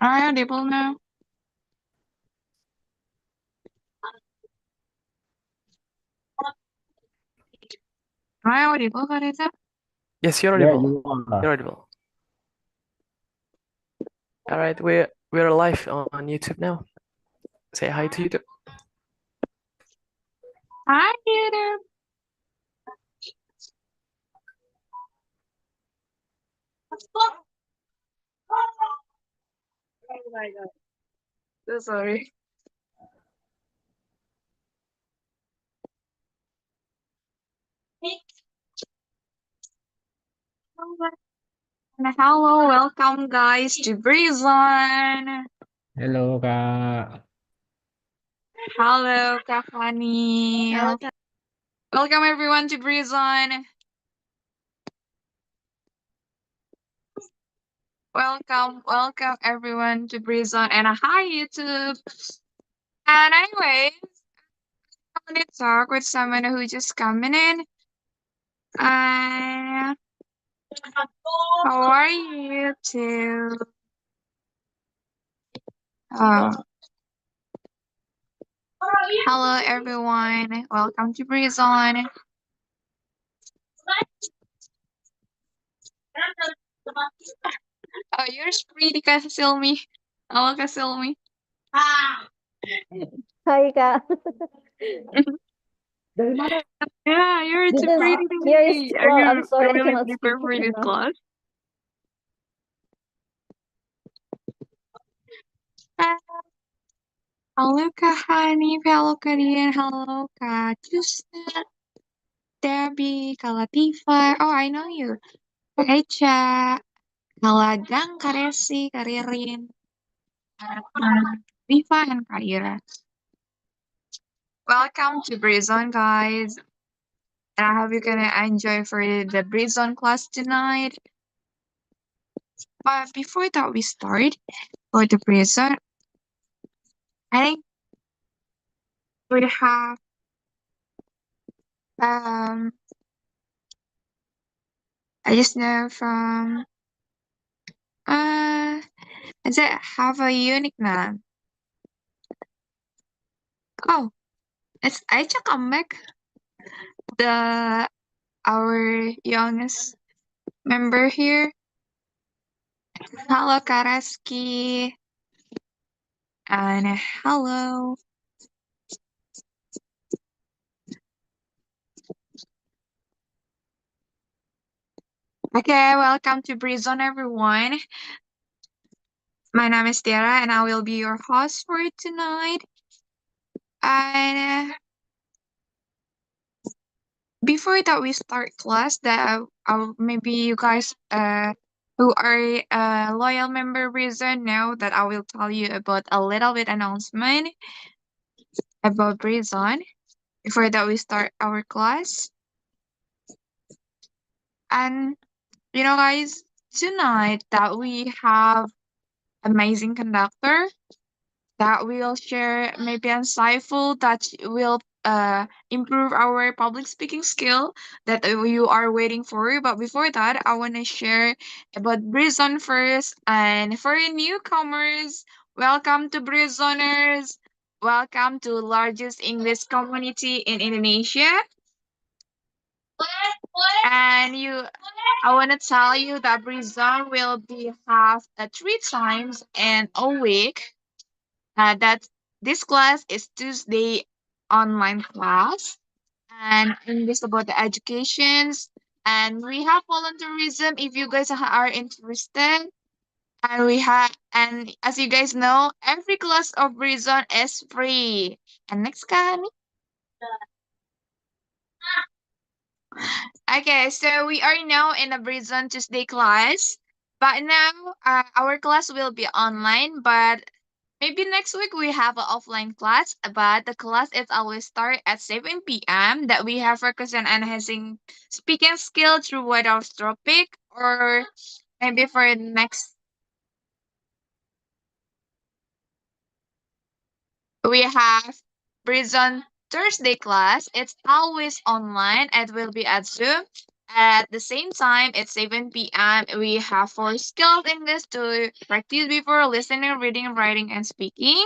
Am I audible now? Am I audible, Karita? Yes, you're Yeah, audible. you are. You're audible. All right, we're live on YouTube now. Say hi to YouTube. Hi, YouTube. Oh my god. So sorry. And hello, welcome guys to Britzone. Halo, Kak. Hello, Kak Fani. Welcome everyone to Britzone. Welcome everyone to Britzone and hi YouTube. And anyways, I'm gonna talk with someone who just coming in. Uh, how are you two? Hello everyone. Welcome to Britzone. Oh, yours pretty Kasilmi. Hello Kasilmi. Hai Kak. Dari mana? Yeah, you're too pretty to Here is me. Are well, I'm you sorry I really cannot speak prepared for this now. class? Ah, halo Kak Hanif, halo Kak Dian, halo Kak Jusna, Debbie, Kak Latifah. Oh, I know you. Kak Echa, Kak Ladang, Kak Resi, Kak Ririn, Kak Rifa, and Kak Ira. Welcome to Britzone, guys. And I hope you're gonna enjoy for the Britzone class tonight. But before that we start for the Britzone, I think we have I just know from does it have a unique name? Oh, it's Aicha comeback, the our youngest member here. Hello Karaski and hello. Okay, welcome to Britzone everyone. My name is Tiara and I will be your host for tonight. And before that we start class, that maybe you guys who are a loyal member Britzone know that I will tell you about a little bit announcement about Britzone before that we start our class. And you know guys, tonight that we have amazing conductor that will share maybe insightful that will improve our public speaking skill that you are waiting for. But before that, I want to share about Britzone first. And for newcomers, welcome to Britzoners. Welcome to largest English community in Indonesia. And I want to tell you that Britzone will be have 3 times in a week. That this class is Tuesday online class, and in this about the educations, and we have volunteerism if you guys are interested. And we have, and as you guys know, every class of Britzone is free. And next, Kani. Okay, so we are now in a Britzone Tuesday class, but now our class will be online, but maybe next week we have an offline class, but the class is always start at 7 p.m. that we have focus on enhancing speaking skill through what our topic, or maybe for next we have Prison Thursday class. It's always online. It will be at Zoom. At the same time, at 7 p.m., we have four skills English to practice before listening, reading, writing, and speaking.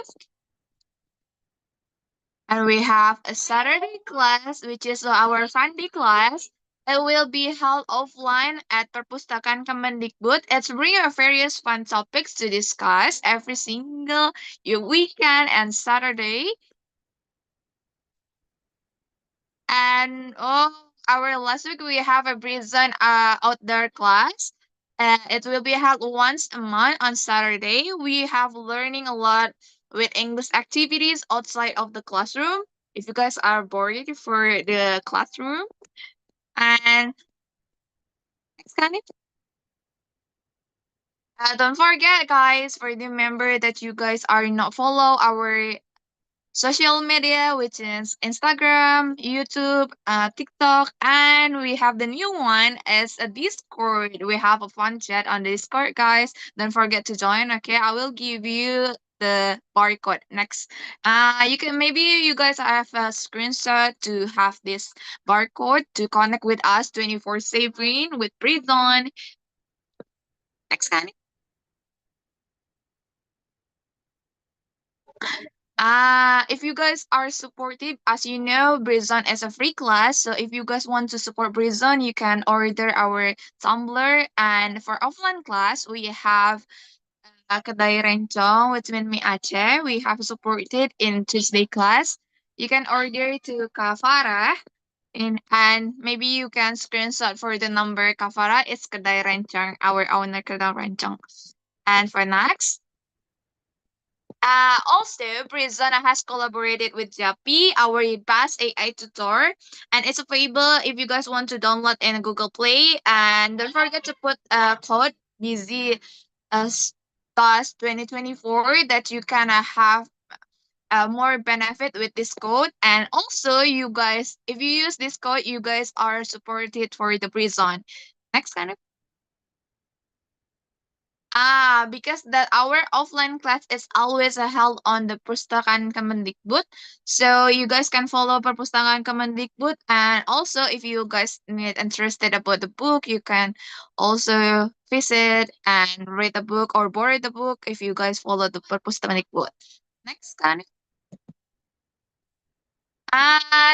And we have a Saturday class, which is our Sunday class. It will be held offline at Perpustakaan Kemendikbud. It's bring a various fun topics to discuss every single weekend and Saturday. And our last week we have a Britzone outdoor class. It will be held once a month on Saturday. We have learning a lot with English activities outside of the classroom. If you guys are bored for the classroom, and don't forget, guys, for the member that you guys are not follow our social media, which is Instagram, YouTube, TikTok, and we have the new one as a Discord. We have a fun chat on Discord, guys. Don't forget to join. Okay, I will give you the barcode next. You can maybe you guys have a screenshot to have this barcode to connect with us 24/7 with Britzone. Next, Connie. If you guys are supportive, as you know, Britzone is a free class. So if you guys want to support Britzone, you can order our Tumblr. And for offline class, we have Kedai Rencong, which means Mi Aceh. We have supported in Tuesday class. You can order to Kafara. And maybe you can screenshot for the number Kafara. It's Kedai Rencong, our owner Kedai Rencong. And for next, also, Britzone has collaborated with Jappy, our best AI tutor, and it's available if you guys want to download in Google Play. And don't forget to put code BZ STAS 2024 that you can have more benefit with this code. And also, you guys, if you use this code, you guys are supported for the Britzone. Next kind of. Because that our offline class is always held on the Pustakaan Kemendikbud. So you guys can follow Perpustakaan Kemendikbud. And also if you guys need interested about the book, you can also visit and read the book or borrow the book if you guys follow the Perpustakaan Kemendikbud. Next, Kani.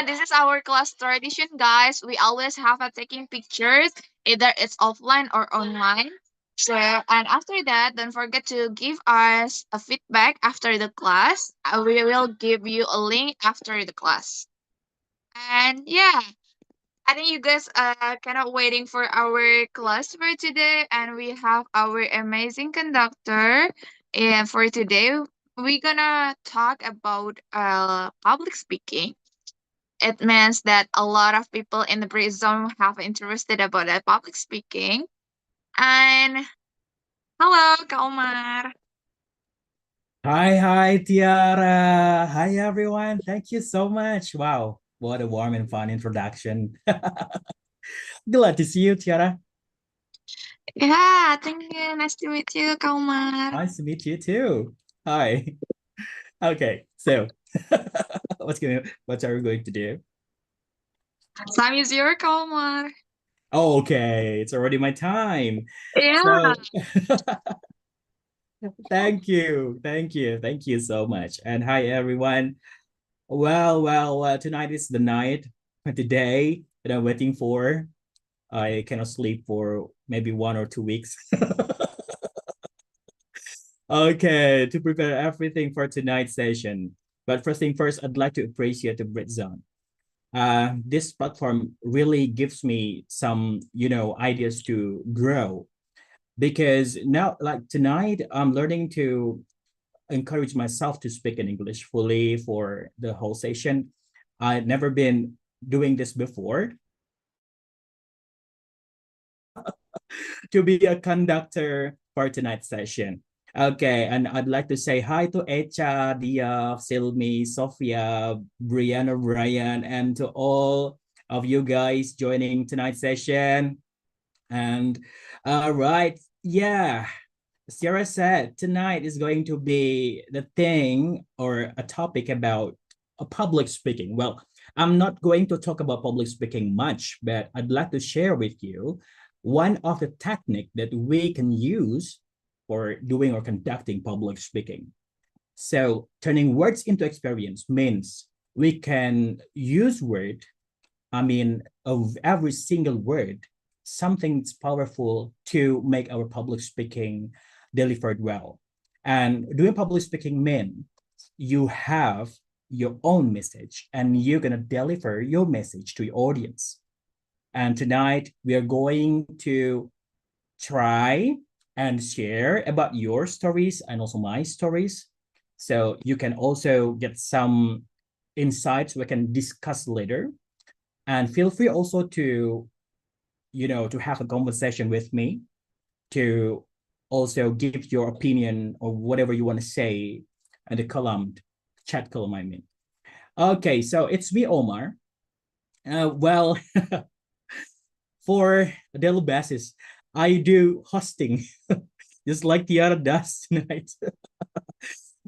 This is our class tradition, guys. We always have a taking pictures, either it's offline or online. So, and after that, don't forget to give us a feedback after the class. We will give you a link after the class. And yeah, I think you guys cannot waiting for our class for today. And we have our amazing conductor. And for today, we're gonna talk about public speaking. It means that a lot of people in the Britzone have interested about public speaking. And hello, Kak Omar. Hi, Tiara. Hi, everyone. Thank you so much. Wow, what a warm and fun introduction. Glad to see you, Tiara. Yeah, thank you. Nice to meet you, Kak Omar. Nice to meet you too. Hi. Okay, so what are we going to do? Time is your Kak Omar. Oh, okay, it's already my time. Yeah. So thank you so much. And hi, everyone. Well, tonight is the night, the day that I'm waiting for. I cannot sleep for maybe 1 or 2 weeks. Okay, to prepare everything for tonight's session. But first thing first, I'd like to appreciate the Britzone. This platform really gives me some, ideas to grow because now, like tonight, I'm learning to encourage myself to speak in English fully for the whole session. I've never been doing this before. To be a conductor for tonight's session. Okay, and I'd like to say hi to Echa, Dia, Silmi, Sophia, Brianna, Brian, and to all of you guys joining tonight's session. And all right, yeah, Sarah said tonight is going to be the thing or a topic about a public speaking. Well, I'm not going to talk about public speaking much, but I'd like to share with you one of the technique that we can use for doing or conducting public speaking. So turning words into experience means we can use word, of every single word, something that's powerful to make our public speaking delivered well. And doing public speaking means you have your own message and you're going to deliver your message to your audience. And tonight we are going to try and share about your stories and also my stories. So you can also get some insights we can discuss later. And feel free also to, to have a conversation with me, to also give your opinion or whatever you want to say in the chat column, I mean. Okay, so it's me, Omar. Well, for a daily basis, I do hosting, just like Tiara does tonight.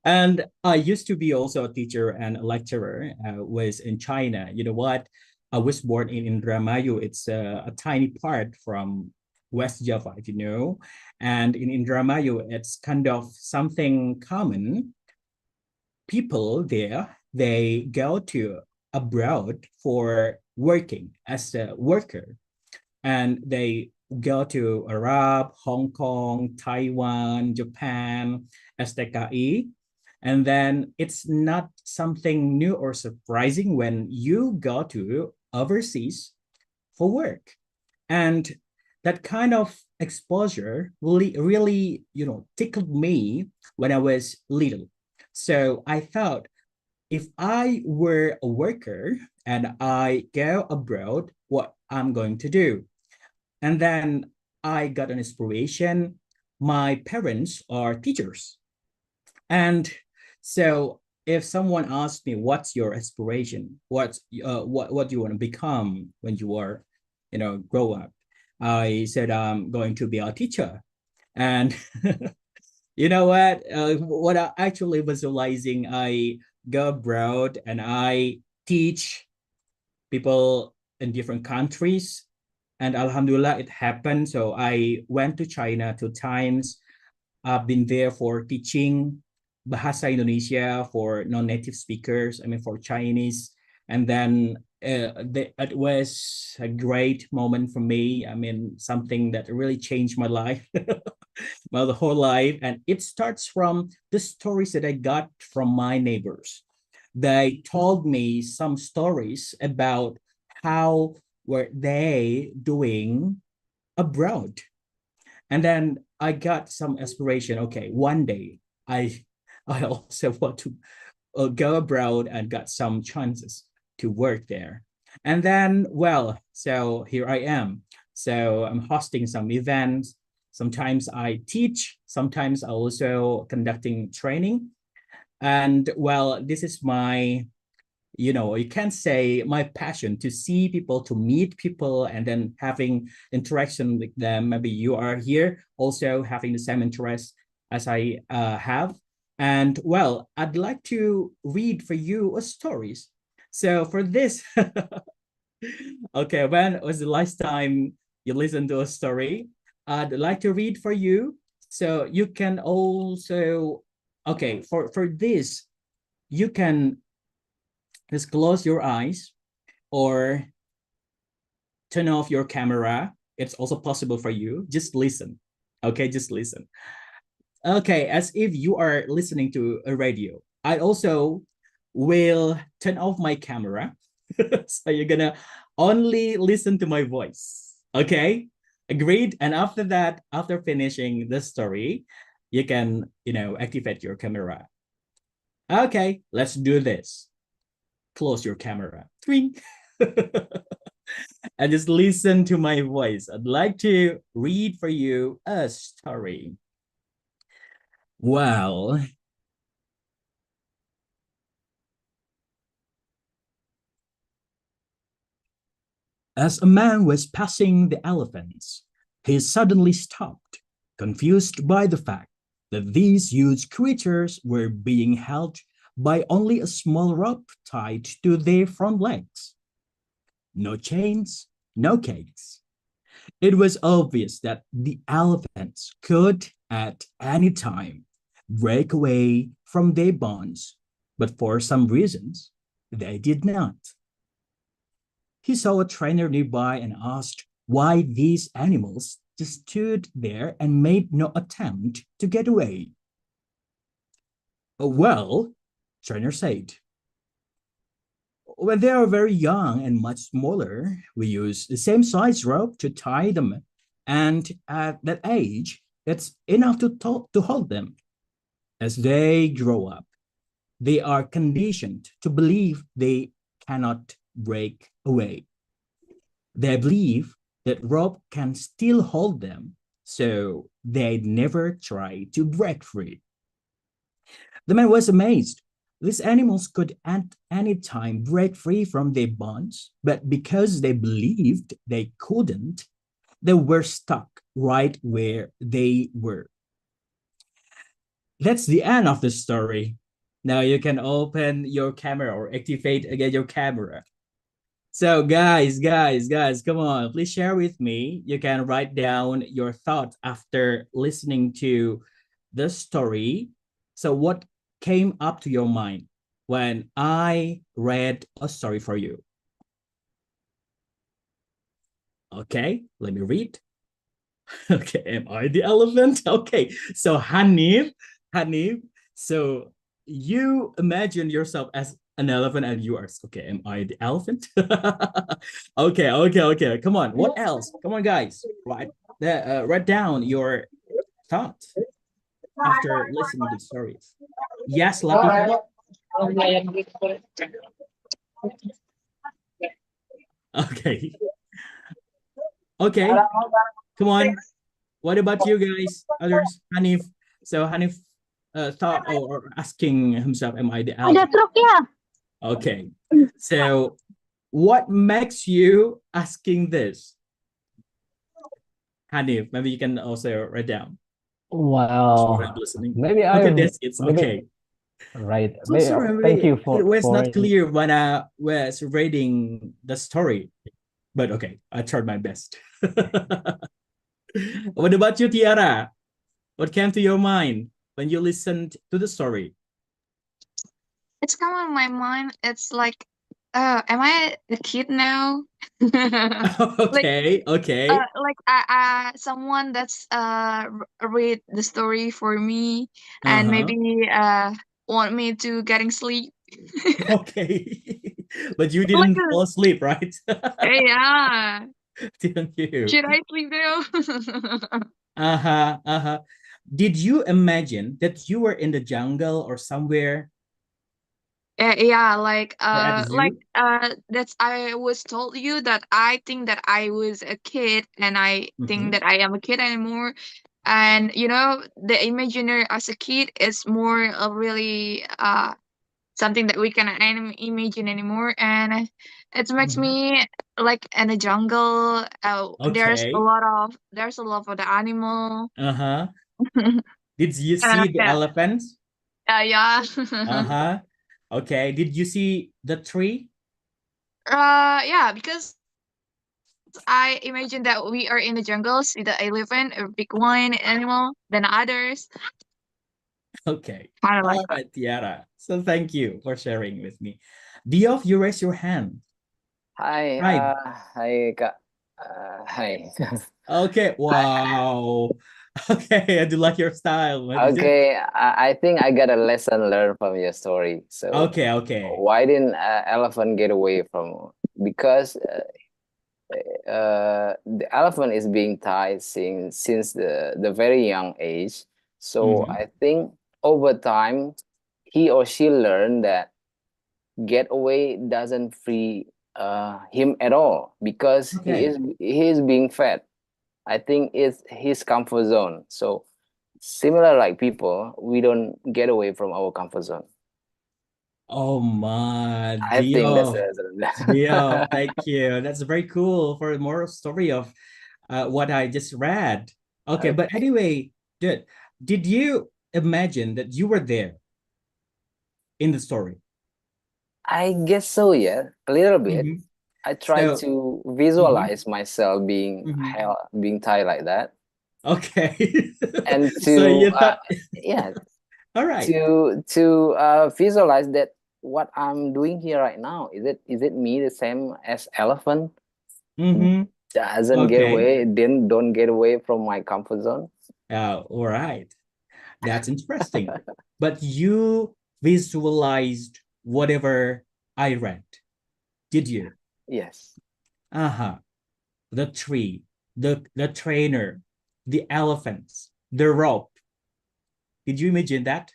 And I used to be also a teacher and a lecturer, was in China. You know what? I was born in Indramayu. It's a tiny part from West Java, if you know. And in Indramayu, it's kind of something common. People there, they go to abroad for working as a worker. And they go to Arab, Hong Kong, Taiwan, Japan, STKI. And then it's not something new or surprising when you go to overseas for work. And that kind of exposure really, tickled me when I was little. So I thought, if I were a worker and I go abroad, what I'm going to do. And then I got an inspiration. My parents are teachers. And so if someone asks me, what's your aspiration? What do you want to become when you are, grow up? I said, I'm going to be a teacher. And you know what I actually visualizing, I go abroad and I teach people in different countries. And Alhamdulillah, it happened. So I went to China 2 times. I've been there for teaching Bahasa Indonesia for non-native speakers, for Chinese. And then it was a great moment for me. Something that really changed my life, well, the whole life. And it starts from the stories that I got from my neighbors. They told me some stories about how were they doing abroad. And then I got some aspiration. Okay, one day I also want to go abroad and got some chances to work there. And then, well, so here I am. So I'm hosting some events. Sometimes I teach, sometimes I also conducting training. And well, this is my, you can say my passion to see people, to meet people, and then having interaction with them. Maybe you are here also having the same interest as I have. And well, I'd like to read for you a stories. So for this, okay, when was the last time you listened to a story? I'd like to read for you. So you can also, okay, for this, you can just close your eyes or turn off your camera. It's also possible for you. Just listen. Okay, just listen. Okay, as if you are listening to a radio. I also will turn off my camera. So you're gonna only listen to my voice. Okay, agreed? And after that, after finishing the story, you can, activate your camera. Okay, let's do this. Close your camera. Twing. And just listen to my voice. I'd like to read for you a story. Well, as a man was passing the elephants, he suddenly stopped, confused by the fact that these huge creatures were being held by only a small rope tied to their front legs. No chains, no cakes. It was obvious that the elephants could, at any time, break away from their bonds, but for some reasons, they did not. He saw a trainer nearby and asked why these animals just stood there and made no attempt to get away. Well, trainer said, when they are very young and much smaller, we use the same size rope to tie them. And at that age, it's enough to hold them. As they grow up, they are conditioned to believe they cannot break away. They believe that rope can still hold them, so they never try to break free. The man was amazed. These animals could at any time break free from their bonds, but because they believed they couldn't, they were stuck right where they were. That's the end of the story. Now you can open your camera or activate again your camera. So guys, come on, please share with me. You can write down your thoughts after listening to the story. So what came up to your mind when I read a story for you? Okay, let me read. Okay, am I the elephant? Okay, so Hanif, so you imagine yourself as an elephant and you are, okay, am I the elephant? Okay. Come on, what else? Come on, guys, write down your thoughts after listening to the stories. Yes, Latifa? Okay. Okay, come on. What about you guys? Others? Hanif. So Hanif thought or asking himself, am I the Ada elephant? truk ya? Okay. So what makes you asking this? Hanif, maybe you can also write down. Well, Listening. maybe Okay, I've that's it's maybe okay. right. So Maybe, sorry, thank you it was for not clear when I was reading the story, but okay, I tried my best. What about you, Tiara? What came to your mind when you listened to the story? It's come on my mind. It's like, am I a kid now? Like, Okay. someone that's read the story for me and Uh-huh. maybe want me to getting sleep. Okay. But you Like didn't fall asleep, right? yeah. Didn't you? Should I sleep now? Uh-huh. Did you imagine that you were in the jungle or somewhere Yeah, or at the zoo? that's I was told you that I think that I was a kid and I think Mm-hmm. that I am a kid anymore. And the imaginary as a kid is more of really something that we cannot imagine anymore, and it makes Mm-hmm. me like in a jungle. Okay. There's a lot of the animal. Uh-huh. Did you And see the yeah, elephants? yeah. Uh-huh. Okay. Did you see the tree? Yeah, because I imagine that we are in the jungle, see the elephant, a big one animal, then others, Okay. kind of like All that. right, Tiara. So thank you for sharing with me. Diof, you raise your hand. Hai, Right. hai Kak. Hai. Okay. Wow. Okay. I do like your style. What is it? Okay, I think I got a lesson learned from your story. So, Okay. why didn't elephant get away from? Because the elephant is being tied since the very young age. So Mm-hmm. I think over time, he or she learned that get away doesn't free him at all because Okay. he is being fed. I think it's his comfort zone. So similar like people, we don't get away from our comfort zone. Oh my, I think that's Diof. Diof, the thank you. That's very cool for more story of what I just read. Okay, but anyway, did you imagine that you were there in the story? I guess so, yeah, a little bit. Mhm. I try So, to mhm, visualize myself being mhm. being tied like that, Okay. and So to you thought, yeah, all right. to visualize that what I'm doing here right now, is it me the same as elephant Mm-hmm. doesn't get Okay. away, then don't get away from my comfort zone? All right. That's interesting. But you visualized whatever I read, did you? Yes. Uh-huh. The tree, the trainer, the elephants, the rope. Did you imagine that?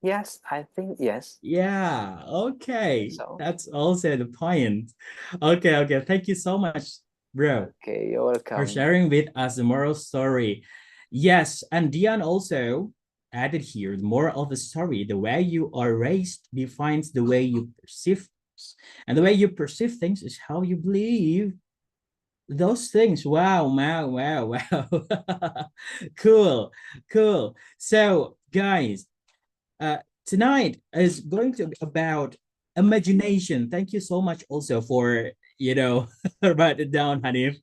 Yes, I think yes. Yeah, okay. So, That's also the point. Okay, okay. Thank you so much, bro, okay, you're for welcome. sharing with us the moral story. Yes, and Dion also added here the moral of the story. The way you are raised defines the way you perceive things. And the way you perceive things is how you believe those things. Wow, wow, wow, wow. Cool, cool. So, guys, tonight is going to be about imagination. Thank you so much also for, write it down, Hanif.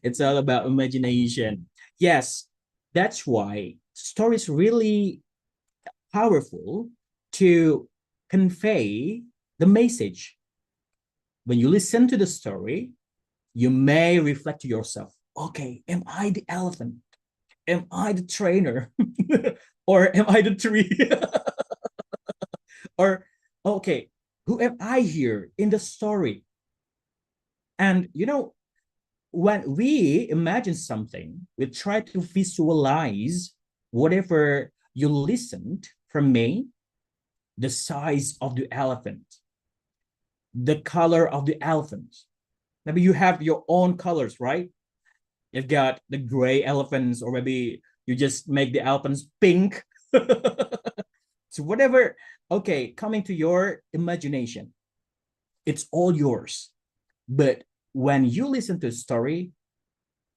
It's all about imagination. Yes, that's why stories really powerful to convey the message. When you listen to the story, you may reflect to yourself, okay, am I the elephant? Am I the trainer? Or am I the tree? Or, okay, who am I here in the story? And, when we imagine something, we try to visualize whatever you listened from me, the size of the elephant, the color of the elephant. Maybe you have your own colors, right? You've got the gray elephants, or maybe you just make the elephants pink. So whatever, okay, coming to your imagination, it's all yours. But when you listen to a story,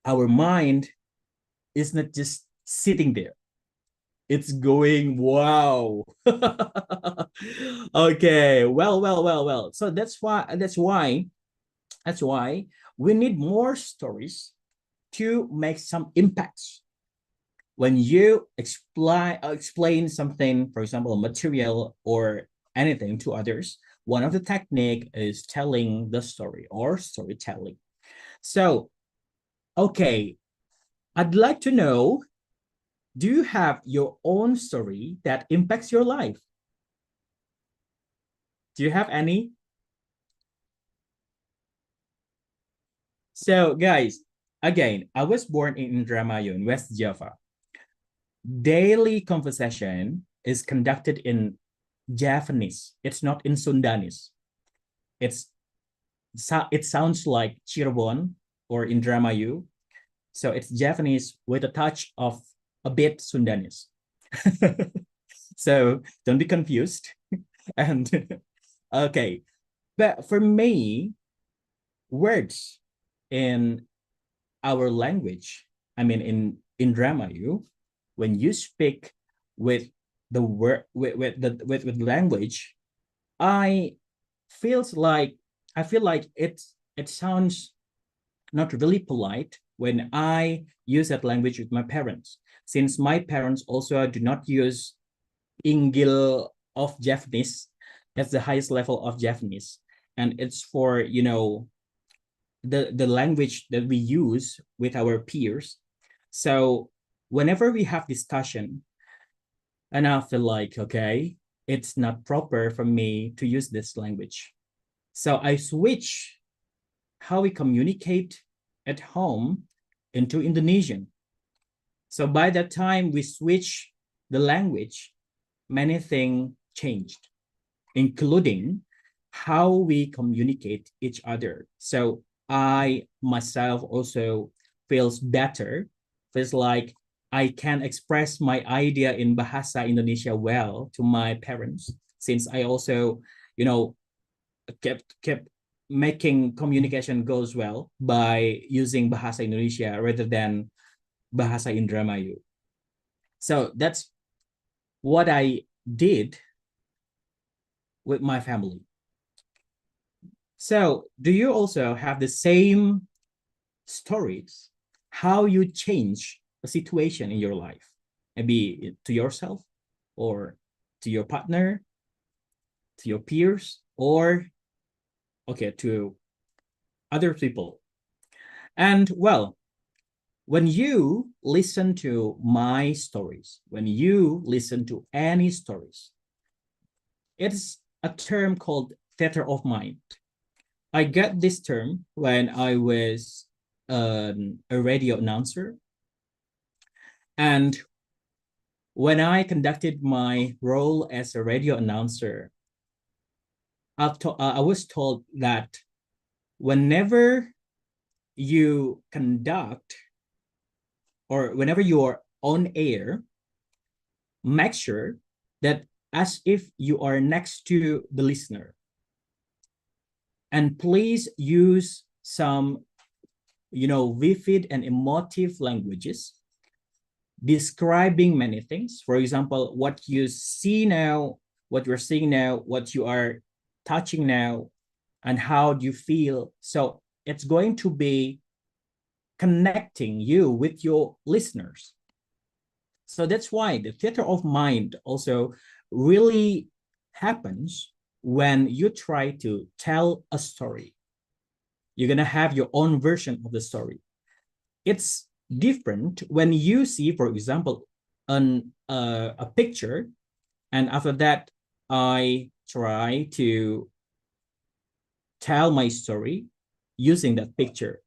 our mind is not just sitting there. It's going, wow. Okay, well. So that's why we need more stories to make some impacts. When you explain something, for example, material or anything to others, one of the technique is telling the story or storytelling. So, okay, I'd like to know, do you have your own story that impacts your life? Do you have any? So, guys, again, I was born in Indramayu in West Java. Daily conversation is conducted in Javanese. It's not in Sundanese. It's it sounds like Cirebon or Indramayu. So it's Javanese with a touch of a bit Sundanese. So don't be confused. And okay, but for me, words in our language, I mean in Indramayu, when you speak with the word with language, I feels like I feel like it sounds not really polite when I use that language with my parents, since my parents also do not use Inggil of Japanese. That's the highest level of Japanese, and it's for the language that we use with our peers. So whenever we have discussion, and I feel like, okay, it's not proper for me to use this language. So I switch how we communicate at home into Indonesian. So by that time we switch the language, many things changed, including how we communicate each other. So I myself also feels better, feels like I can express my idea in Bahasa Indonesia well to my parents, since I also, kept making communication goes well by using Bahasa Indonesia rather than Bahasa Indramayu. So that's what I did with my family. So do you also have the same stories, how you change a situation in your life, maybe to yourself or to your partner, to your peers, or okay, to other people? And well, when you listen to my stories, when you listen to any stories, it's a term called theater of mind. I got this term when I was a radio announcer. And when I conducted my role as a radio announcer, I was told that whenever you conduct or whenever you are on air, make sure that as if you are next to the listener. And please use some, vivid and emotive languages describing many things. For example, what you see now, what you're seeing now, what you are touching now, and how do you feel. So it's going to be connecting you with your listeners. So that's why the theater of mind also really happens when you try to tell a story. You're going to have your own version of the story. It's different when you see, for example, a picture, and after that, I try to tell my story using that picture.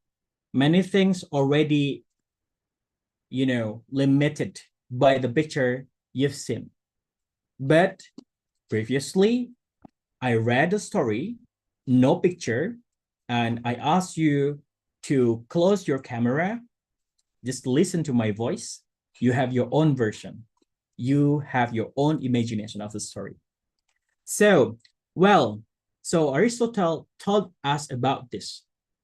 Many things already, limited by the picture you've seen. But previously, I read a story, no picture, and I asked you to close your camera, just listen to my voice. You have your own version. You have your own imagination of the story. So Aristotle taught us about this,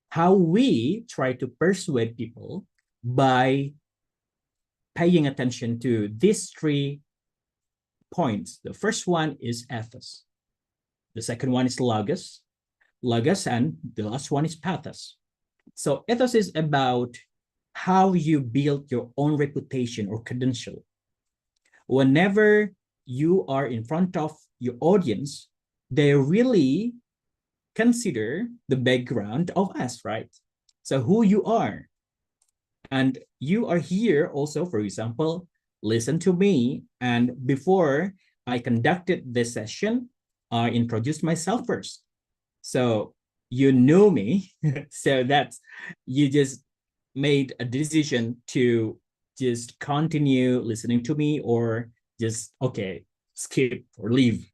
how we try to persuade people by paying attention to these 3 points. The first one is ethos. The second one is logos, and the last one is pathos. So ethos is about how you build your own reputation or credential. Whenever you are in front of your audience, they really consider the background of us, right? So who you are. And you are here also, for example, listen to me. And before I conducted this session, I introduced myself first. So you know me. So that's, you just made a decision to just continue listening to me or just, okay, skip or leave.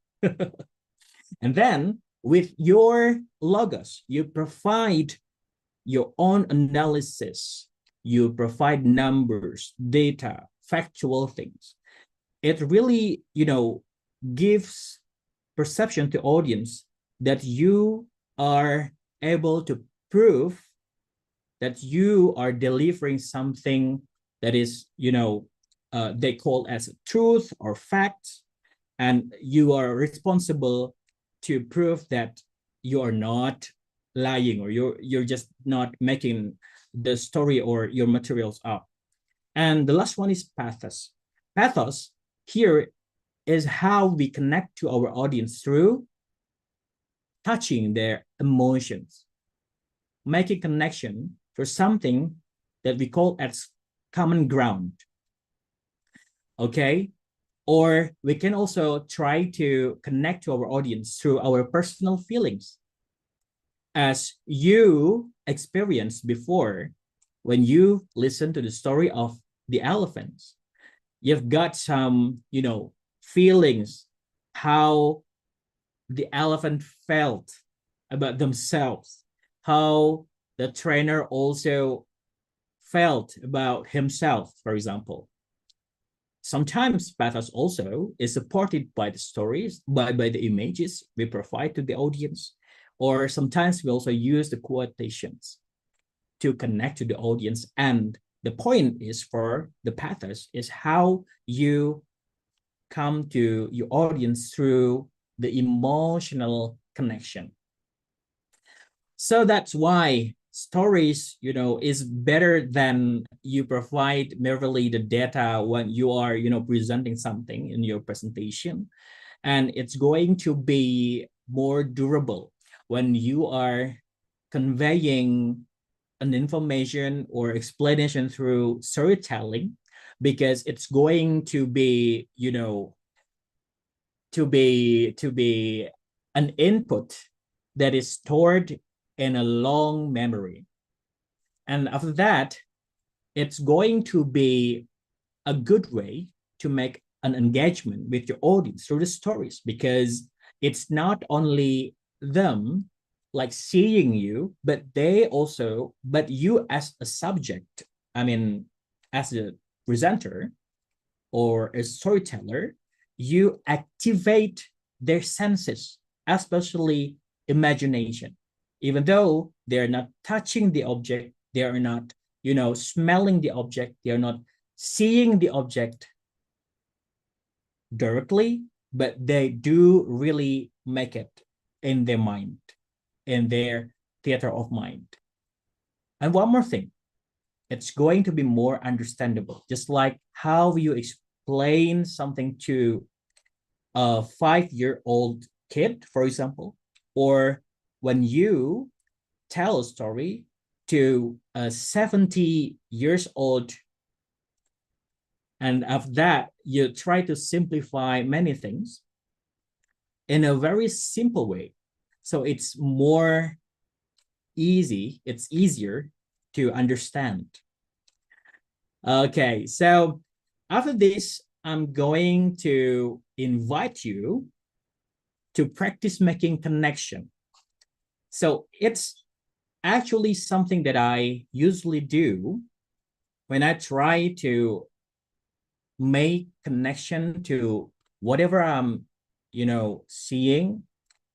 And then with your logos, you provide your own analysis. You provide numbers, data, factual things. It really, gives perception to audience that you are able to prove that you are delivering something that is, they call as truth or facts, and you are responsible to prove that you are not lying or you're just not making the story or your materials up. And the last one is pathos. Pathos here is how we connect to our audience through touching their emotions, making connection for something that we call as common ground. Okay? Or we can also try to connect to our audience through our personal feelings. As you experienced before, when you listen to the story of the elephants, you've got some, feelings, how the elephant felt about themselves, how the trainer also felt about himself, for example. Sometimes pathos also is supported by the stories, by the images we provide to the audience, or sometimes we also use the quotations to connect to the audience. And the point is for the pathos is how you come to your audience through the emotional connection. So that's why stories, is better than you provide merely the data when you are, presenting something in your presentation. And it's going to be more durable when you are conveying an information or explanation through storytelling, because it's going to be, to be an input that is stored in a long memory. And after that, it's going to be a good way to make an engagement with your audience through the stories, because it's not only them like seeing you, but you as a subject, as a presenter or a storyteller, you activate their senses, especially imagination. Even though they're not touching the object, they are not, smelling the object, they are not seeing the object directly, but they do really make it in their mind, in their theater of mind. And one more thing, it's going to be more understandable, just like how you explain something to a 5-year-old kid, for example, or when you tell a story to a 70 years old, and of that you try to simplify many things in a very simple way, so it's easier to understand. Okay, so after this, I'm going to invite you to practice making connection. So it's actually something that I usually do when I try to make connection to whatever I'm, seeing,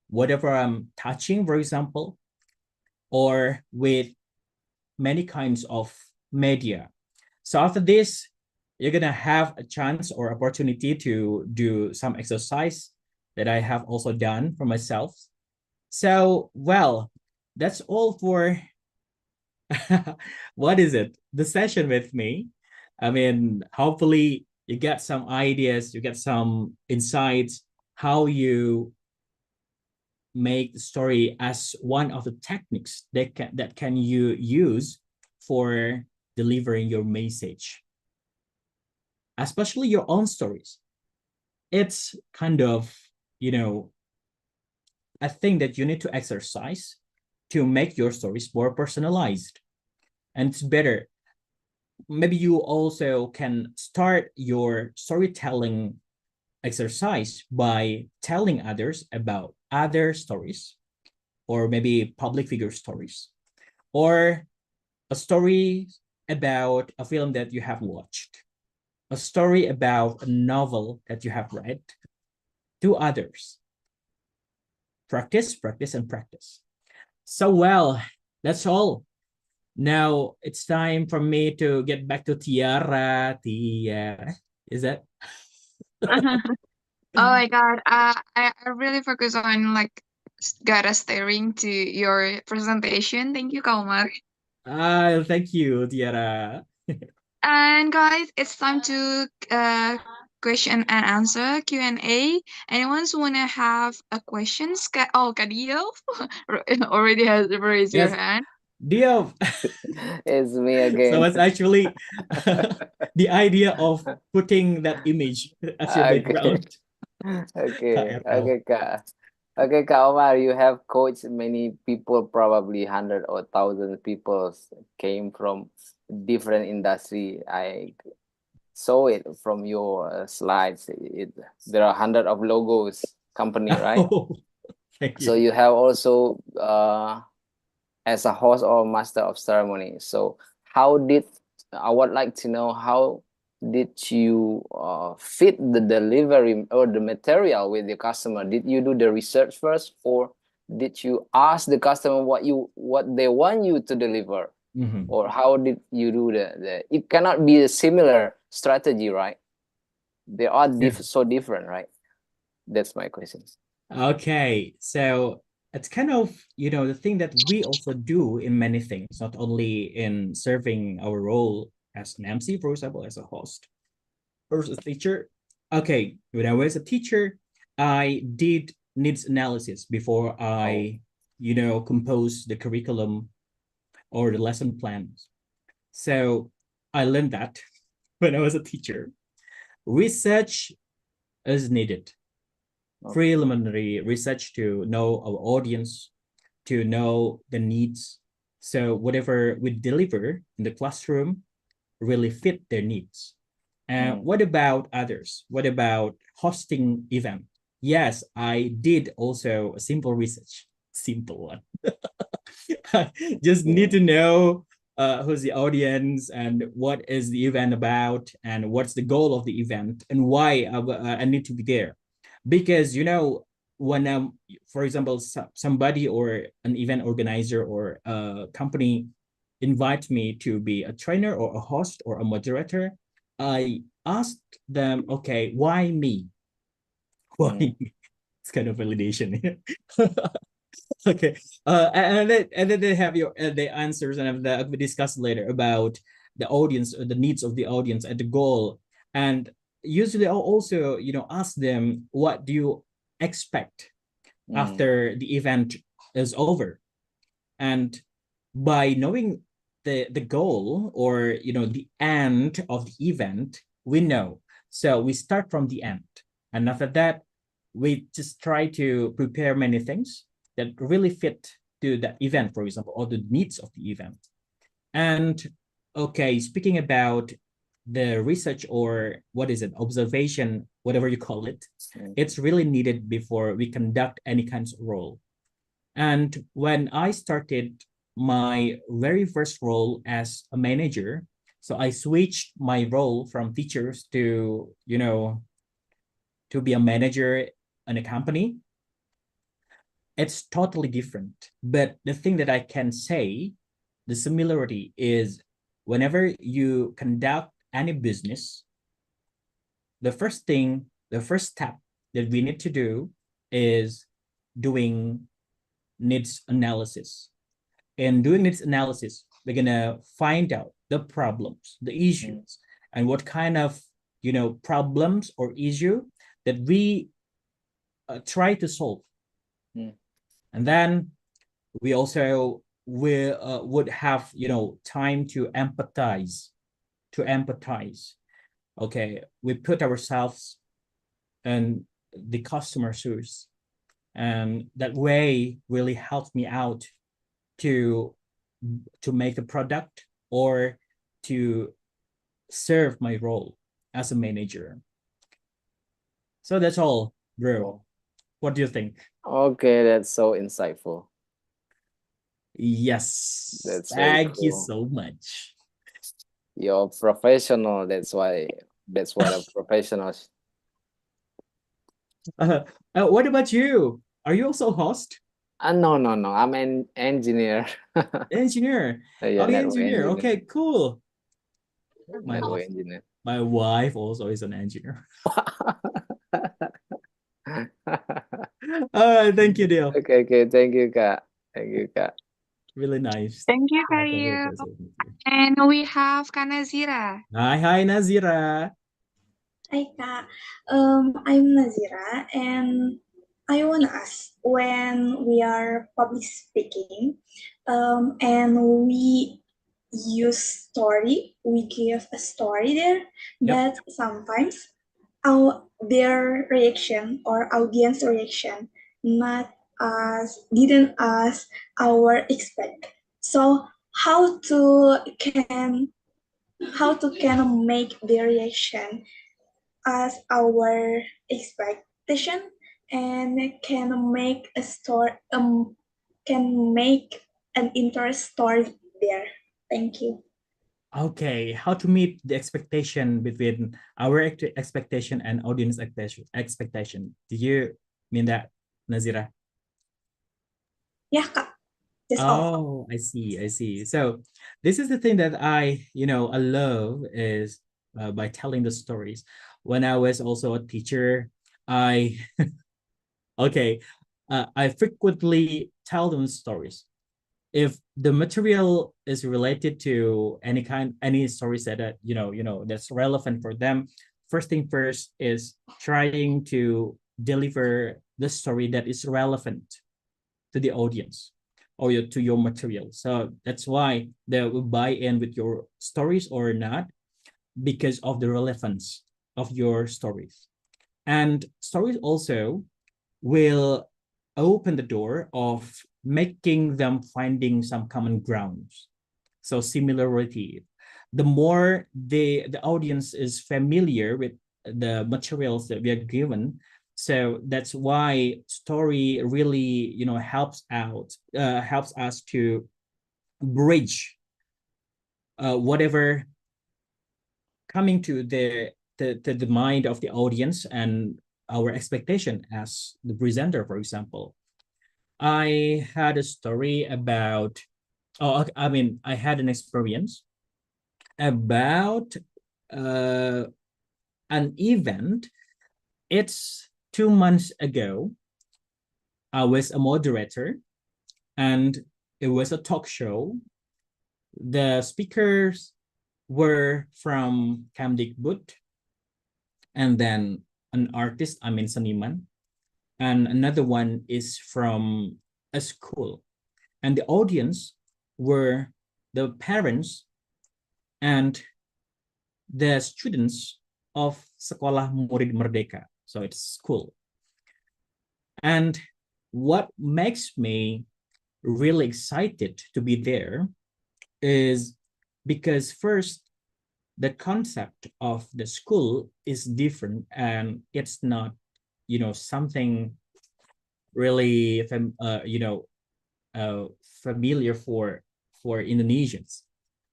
whatever I'm touching, for example, or with many kinds of media. So after this, you're gonna have a chance or opportunity to do some exercise that I have also done for myself. So, well, that's all for what is it? The session with me. Hopefully you get some ideas, you get some insights, how you make the story as one of the techniques that can you use for delivering your message, especially your own stories. It's kind of, a thing that you need to exercise to make your stories more personalized. And it's better. Maybe you also can start your storytelling exercise by telling others about other stories, or maybe public figure stories, or a story about a film that you have watched, a story about a novel that you have read to others. Practice, practice, and practice. So, well, that's all. Now it's time for me to get back to Tiara. Tiara, is that? Oh my God. I really focus on like gotta staring to your presentation. Thank you, Omar. Thank you, Tiara. And guys, it's time to question and answer Q&A. Anyone's wanna have a question? Kadio already has raised your Yes, hand. Dio. It's me So again. it's actually the idea of putting that image as your Okay. background. Okay. KRL. Okay, Kak Omar, you have coached many people, probably 100 or 1,000 people came from different industry. I saw it from your slides. There are 100 of logos company, right? Oh, thank So you. you have also as a host or master of ceremony. So I would like to know, how did you fit the delivery or the material with the customer? Did you do the research first, or did you ask the customer what they want you to deliver? Mhm. Or how did you do it cannot be a similar strategy, right? They are so different, right? That's my question. Okay, so it's kind of, the thing that we also do in many things, not only in serving our role as an MC, for example, as a host or as a teacher. Okay, when I was a teacher, I did needs analysis before I, compose the curriculum or the lesson plans. So I learned that when I was a teacher. Research is needed. Preliminary research to know our audience, to know the needs. So whatever we deliver in the classroom really fit their needs. And what about others? What about hosting event? Yes, I did also a simple research. Simple one. Just need to know who's the audience and what is the event about and what's the goal of the event and why I need to be there. Because, when, for example, somebody or an event organizer or a company invite me to be a trainer or a host or a moderator, I asked them, okay, why me? Why me? It's kind of validation. Okay. And then they have the answers, and we discuss later about the audience, the needs of the audience, and the goal. And usually I'll also, ask them, what do you expect after the event is over? And by knowing the goal or the end of the event, we know. So we start from the end, and after that, we just try to prepare many things that really fit to the event, for example, or the needs of the event. And okay, speaking about the research, or what is it, observation, whatever you call it, it's really needed before we conduct any kinds of role. And when I started my very first role as a manager, so I switched my role from teachers to, to be a manager in a company. It's totally different. But the thing that I can say, the similarity is, whenever you conduct any business, the first step that we need to do is doing needs analysis. In doing needs analysis, we're gonna find out the problems, the issues, and what kind of problems or issue that we try to solve. And then we also would have time to empathize. Okay, we put ourselves in the customer's shoes, and that way really helped me out to make a product or to serve my role as a manager. So that's all, bro. What do you think? Okay, that's so insightful. Yes. That's Thank you cool. so much. You're professional. That's what a professional. What about you? Are you also a host? No. I'm an engineer. Engineer. Yeah, Oh, network engineer. engineer. Okay, cool. Network engineer. My wife also is an engineer. Thank you, Dale. Okay. Thank you, Kak. Thank you, Kak. Really nice. Thank you, I totally Karyu. appreciate it. And we have Kanazira. Hi, Nazira. Hi Kak, I'm Nazira and I want to ask, when we are public speaking and we use story, we give a story there, but sometimes their reaction or audience reaction not didn't as our expect. So how to can make the reaction as our expectation and can make a story can make an interest story there. Thank you. Okay, how to meet the expectation between our expectation and audience expectation? Do you mean that, Nazira? Yeah, Kak. That's all. Oh, I see. So this is the thing that I love is by telling the stories. when I was also a teacher, I okay, I frequently tell them stories. If the material is related to any stories that that's relevant for them, first thing first is trying to deliver the story that is relevant to the audience or to your material. So that's why they will buy in with your stories or not, because of the relevance of your stories. And stories also will open the door of making them finding some common grounds. So similarity. The more the audience is familiar with the materials that we are given, so that's why story really helps us to bridge whatever coming to the mind of the audience and our expectation as the presenter. For example, I had a story about, I had an experience about an event. It's 2 months ago. I was a moderator and it was a talk show. The speakers were from Kamdikbud, and then an artist, seniman, and another one is from a school. And the audience were the parents and the students of Sekolah Murid Merdeka. So it's school. And what makes me really excited to be there is because first, the concept of the school is different, and it's not, something really, familiar for Indonesians,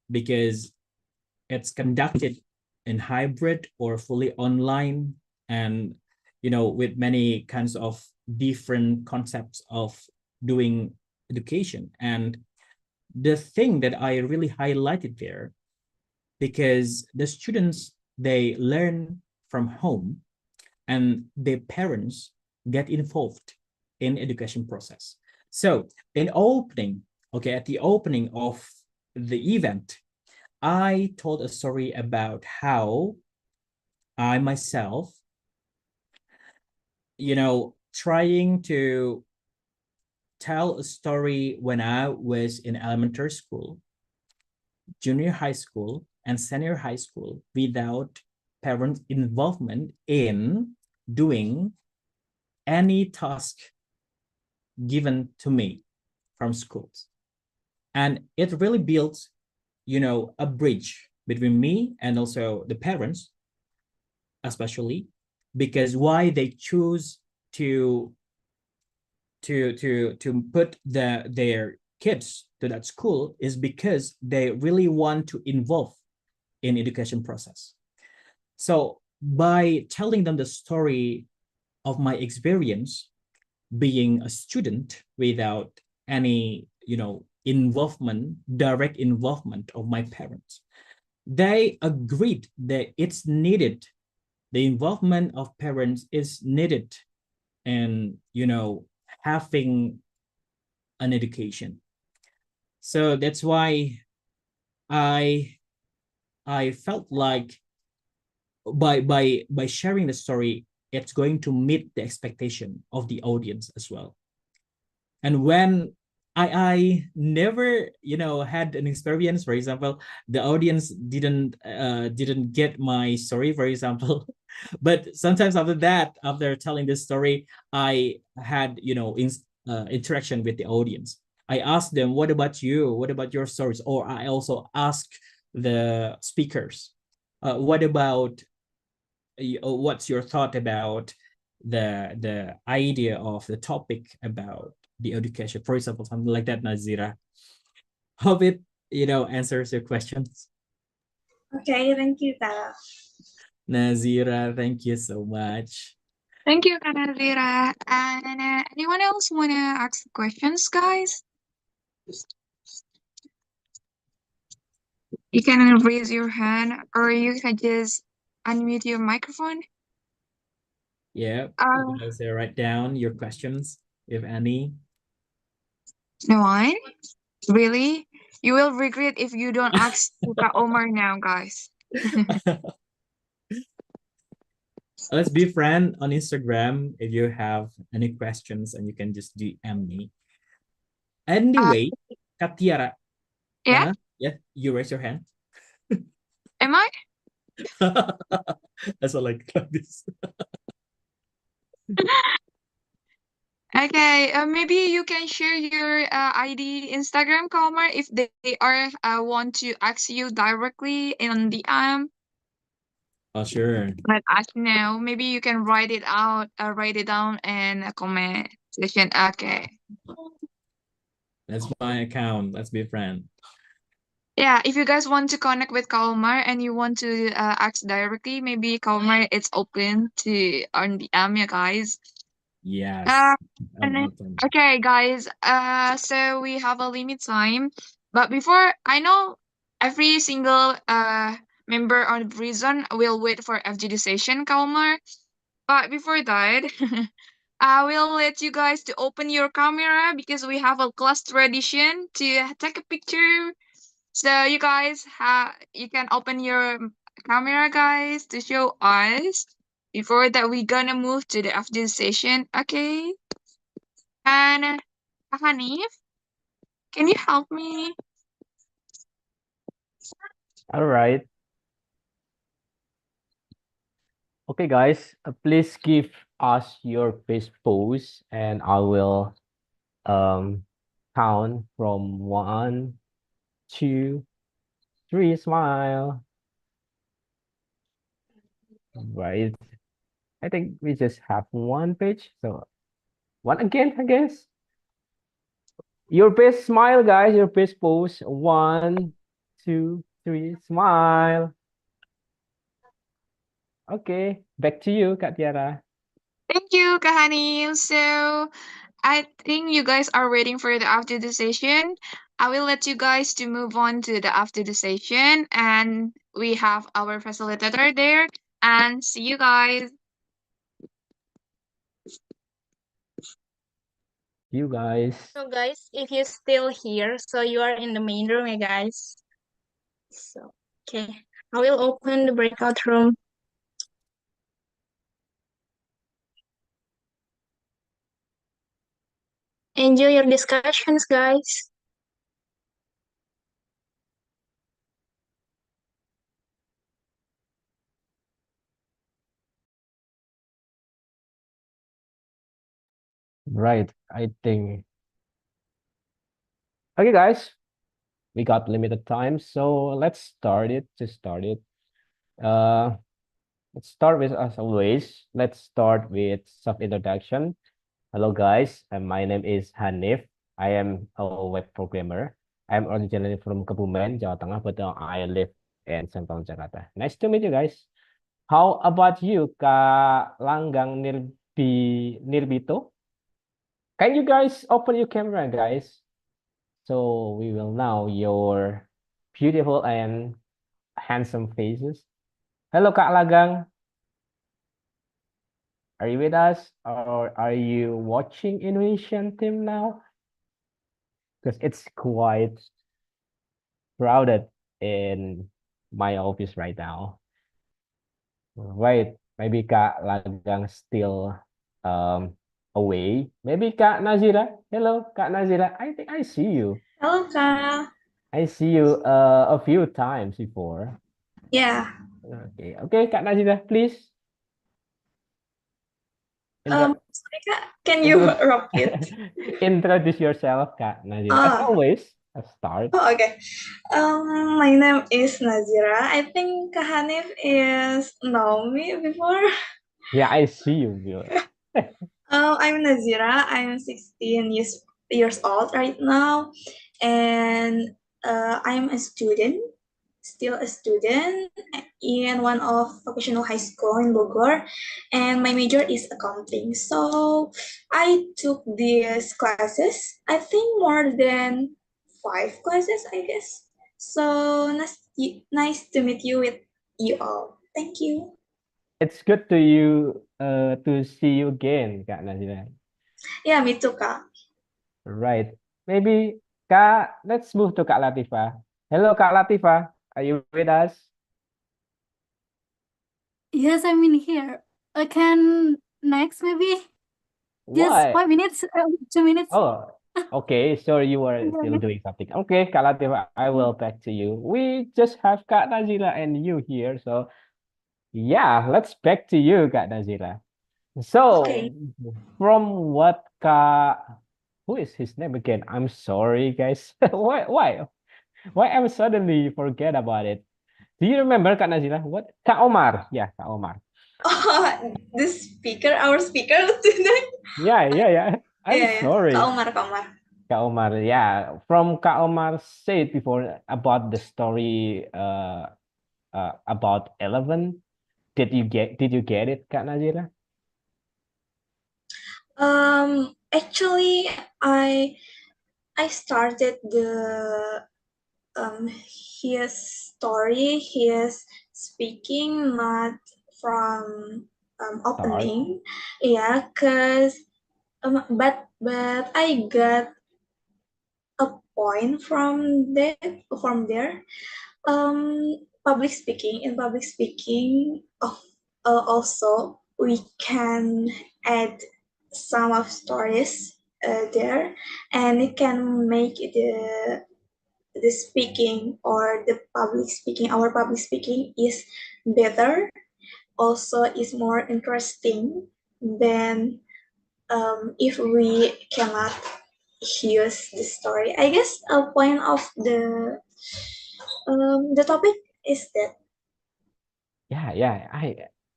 because it's conducted in hybrid or fully online, and with many kinds of different concepts of doing education. And the thing that I really highlighted there, because the students, they learn from home and their parents get involved in education process. So at the opening of the event, I told a story about how I myself, trying to tell a story when I was in elementary school, junior high school, and senior high school without parent involvement in doing any task given to me from schools. And it really built, a bridge between me and also the parents, especially because why they choose to put their kids to that school is because they really want to involve in education process. So by telling them the story of my experience being a student without any direct involvement of my parents, they agreed that it's needed, the involvement of parents is needed, and having an education. So that's why I felt like by sharing the story, it's going to meet the expectation of the audience as well. And when I never had an experience, for example, the audience didn't get my story, for example, but sometimes after telling this story, I had interaction with the audience. I asked them, what about you? What about your stories? Or I also ask the speakers, what about what's your thought about the idea of the topic about the education, for example, something like that, Nazira. Hope it answers your questions. Okay, thank you, Kak. Nazira, thank you so much. Thank you, Kanazira. And anyone else want to ask questions, guys? You can raise your hand, or you can just unmute your microphone. Yeah, you guys write down your questions, if any. No one? Really? You will regret if you don't ask Kak Omar now, guys. Let's be friend on Instagram if you have any questions, and you can just DM me. Anyway, Katiara. Yeah? Yeah, you raise your hand. Am I? That's all like this. Okay, maybe you can share your ID Instagram, Kak Omar, if they are want to ask you directly in the Oh, sure. let us know. Maybe you can write it down in a comment section. Okay. That's my account. Let's be friend. Yeah, if you guys want to connect with Kalmar and you want to ask directly, maybe Kalmar it's open to on DM, yeah, guys. Yes. And then- Open. okay, guys. So we have a limit time, but before I know every single member on Britzone will wait for FGD session, Kalmar. But before that, I will let you guys to open your camera because we have a class tradition to take a picture. So you can open your camera, guys, to show us. Before that, we're gonna move to the after session, okay? And Hanif, can you help me? All right. Okay, guys, please give us your best pose, and I will count from 1, 2, 3. Smile. Right. I think we just have one page, so one again, I guess. Your best smile, guys. Your best pose. 1, 2, 3. Smile. Okay, back to you, Kak Tiara. Thank you, Kahanif. So I think you guys are waiting for the after the session. I will let you guys to move on to the after the session, and we have our facilitator there. And see you guys. You guys. So guys, if you're still here, so you are in the main room, guys. So okay, I will open the breakout room. Enjoy your discussions, guys. Right, I think. Okay, guys, we got limited time, so let's start it. Uh, let's start with, as always, let's start with self-introduction. Hello, guys. My name is Hanif. I am a web programmer. I'm originally from Kebumen, Jawa Tengah, but I live in Central Jakarta. Nice to meet you guys. How about you, Kak Langgang Nirbito? Can you guys open your camera, guys? So we will know your beautiful and handsome faces. Hello, Kak Lagang. Are you with us, or are you watching Indonesian team now? Because it's quite crowded in my office right now. Wait, maybe Kak Lagang still away. Maybe Kak Nazira. Hello, Kak Nazira. I think I see you. Hello, Kak. I see you a few times before. Yeah. Okay, okay, Kak Nazira, please. Sorry, Kak. Can you repeat? Introduce yourself, Kak Nazira. As always, let's start. Oh, okay. My name is Nazira. I think Kak Hanif is know me before. Yeah, I see you. I'm Nazira. I'm 16 years old right now, and I'm a student, still a student in one of vocational high school in Bogor, and my major is accounting. So I took these classes. I think more than 5 classes, I guess. So nice to meet you with you all. Thank you. It's good to see you again, Kak Nazila. Yeah, me too, Kak. Right. Maybe Kak, let's move to Kak Latifa. Hello, Kak Latifa. Are you with us? Yes, I'm in here. I can next maybe just Why? 5 minutes, 2 minutes. Oh, okay. So you are still Yeah. doing something. Okay, Kak Latifa, I will back to you. We just have Kak Nazila and you here. So yeah, let's back to you, Kak Nazila. So Okay. from what who is his name again? I'm sorry, guys. Why I suddenly forget about it? Do you remember Kak Nazila? What? Kak Omar. Yeah, Kak Omar. Oh, our speaker today. Yeah. I'm Yeah, sorry. Kak Omar, Kak Omar. Kak Omar, yeah. From Kak Omar said before about the story about 11. Did you get it, Kak Nazila? Actually, I started his story, his speaking, not from Start. opening. Yeah, cause but I got a point from there. Public speaking, in public speaking, also we can add some of stories there, and it can make the speaking or the public speaking, our public speaking is better, also is more interesting than if we cannot use the story. I guess a point of the topic is that. Yeah.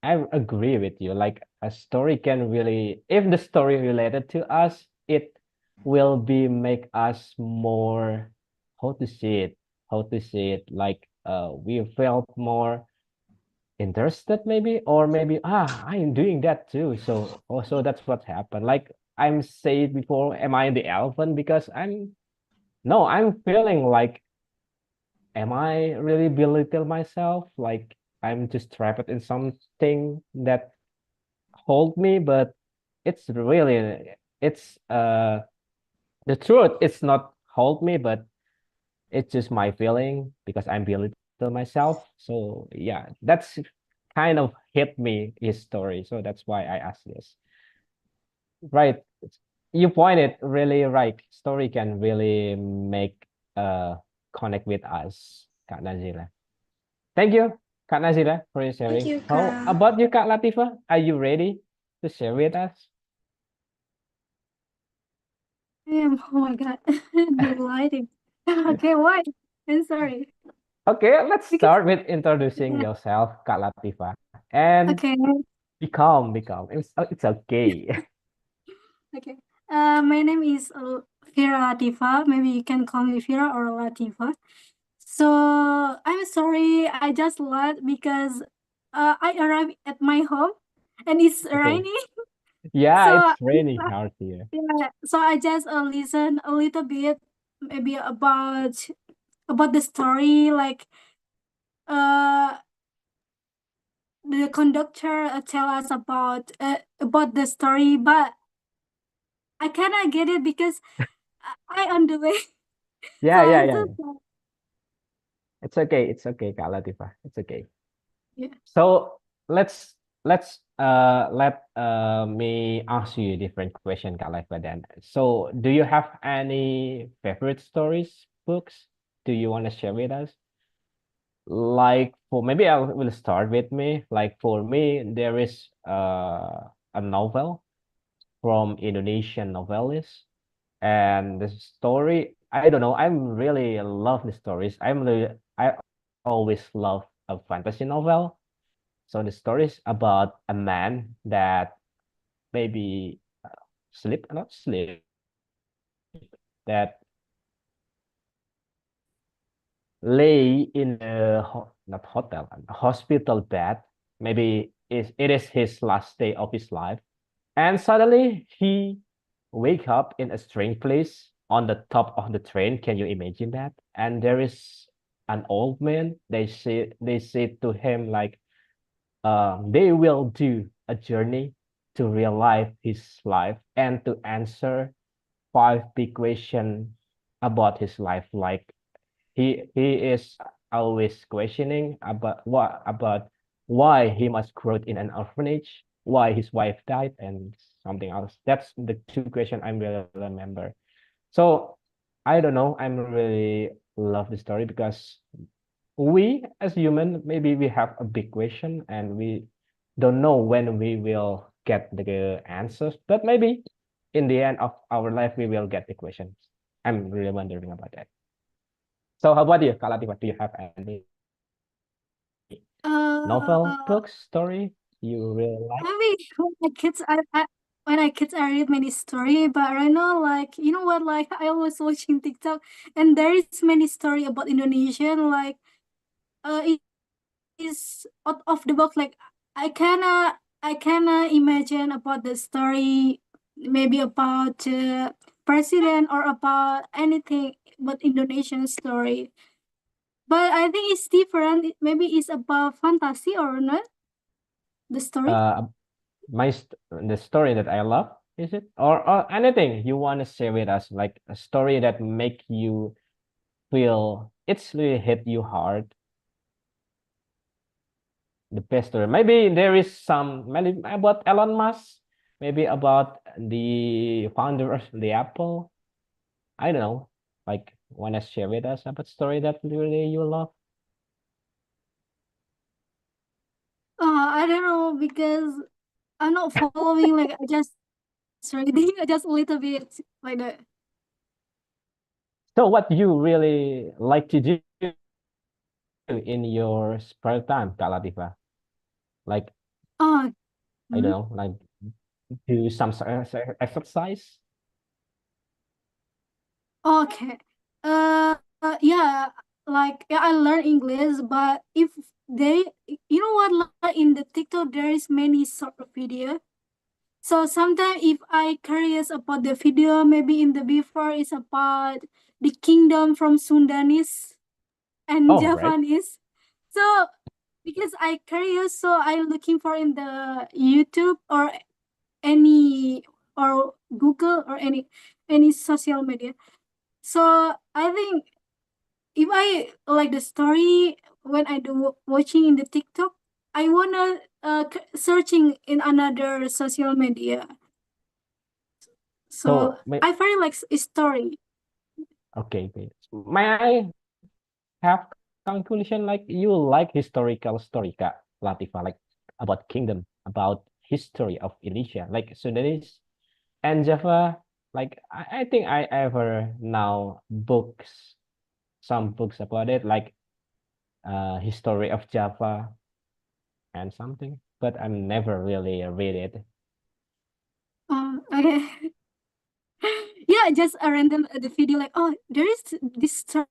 I agree with you. Like a story can really, if the story related to us, it will be make us more, how to see it, like we felt more interested maybe, or maybe I am doing that too. So also that's what happened. Like I'm said before, am I the elephant? Because I'm feeling like, am I really belittle myself? Like I'm just trapped in something that hold me, but it's the truth. It's not hold me, but it's just my feeling because I'm belittle myself. So yeah, that's kind of hit me his story. So that's why I asked this. Right. You pointed really right. Story can really make connect with us, Kak Nazila. Thank you, Kak Nazila, for your Thank sharing. you, How Kak. about you, Kak Latifa? Are you ready to share with us? Oh my God, the lighting. Okay, why? I'm sorry. Okay, let's Because start with introducing yeah, yourself, Kak Latifa, and okay, become. It's okay. okay. My name is Fira Latifa. Maybe you can call me Fira or Latifa. So I'm sorry, I just late because I arrived at my home and it's Okay. raining. Yeah, So it's raining hard here. yeah, so I just listen a little bit, maybe about the story, like uh the conductor tell us about the story, but I cannot get it because I on the way. So I'm Yeah. so sorry. It's okay, Kak Latifa. It's okay. Yeah. So let me ask you a different question, Kak Latifa then. So do you have any favorite stories, books? Do you want to share with us? Like for maybe I will start with me. Like for me, there is a novel from Indonesian novelist, and the story, I don't know, I'm really love the stories. I always love a fantasy novel. So the story is about a man that maybe not sleep, that lay in a not hotel, a hospital bed. Maybe it is his last day of his life, and suddenly he wake up in a strange place on the top of the train. Can you imagine that? And there is an old man. They say to him like, they will do a journey to relive his life and to answer 5 big questions about his life. Like he is always questioning about why he must grow in an orphanage, why his wife died, and something else. That's the 2 questions I really remember. So I don't know. I'm really love the story because we as human maybe we have a big question and we don't know when we will get the answers, but maybe in the end of our life we will get the questions. I'm really wondering about that. So how about you, Kak Latifah? Do you have any novel, book, story you really like? Maybe when I kids I read many story, but right now like you know what, like I always watching TikTok and there is many story about Indonesian, like it is out of the box. Like I kinda imagine about the story, maybe about president or about anything but Indonesian story. But I think it's different. Maybe it's about fantasy or not. The story. The story that I love, is it? Or anything you want to share with us, like a story that make you feel it's really hit you hard. The best story. Maybe there is some maybe about Elon Musk, maybe about the founder of the Apple. I don't know. Like wanna share with us about story that really you love? I don't know because I'm not following. Like I just reading, just a little bit like that. So what you really like to do in your spare time, Kak Latifah? Like Oh, I don't know, like do some exercise? okay. Yeah, like yeah, I learn English, but if they, you know what, like in the TikTok there is many sort of video. So sometimes if I curious about the video, maybe in the before is about the kingdom from Sundanese and Oh, right. Japanese. So because I curious, so I looking for in the YouTube or any or Google or any social media. So I think if I like the story when I do watching in the TikTok, I wanna searching in another social media. So I very like story. Okay, okay. May I have conclusion like you like historical story, Kak Latifah, like about kingdom, about history of Indonesia, like Sudanese and Java. Like I think I ever now some books about it, like history of Java and something, but I'm never really read it. Okay. Yeah, just a random the video like, oh, there is this story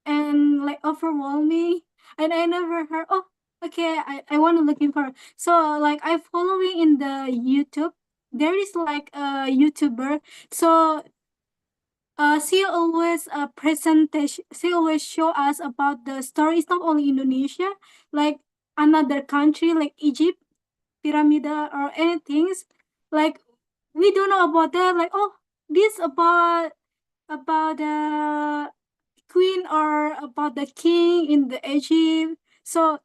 and like overwhelming, and I never heard. Oh, okay, I want to looking for. So like I following in the YouTube. There is like a YouTuber. So she always presentation. She always show us about the stories not only Indonesia, like another country like Egypt, pyramida or anything. Like we don't know about that. Like oh, this about the queen or about the king in the Egypt. So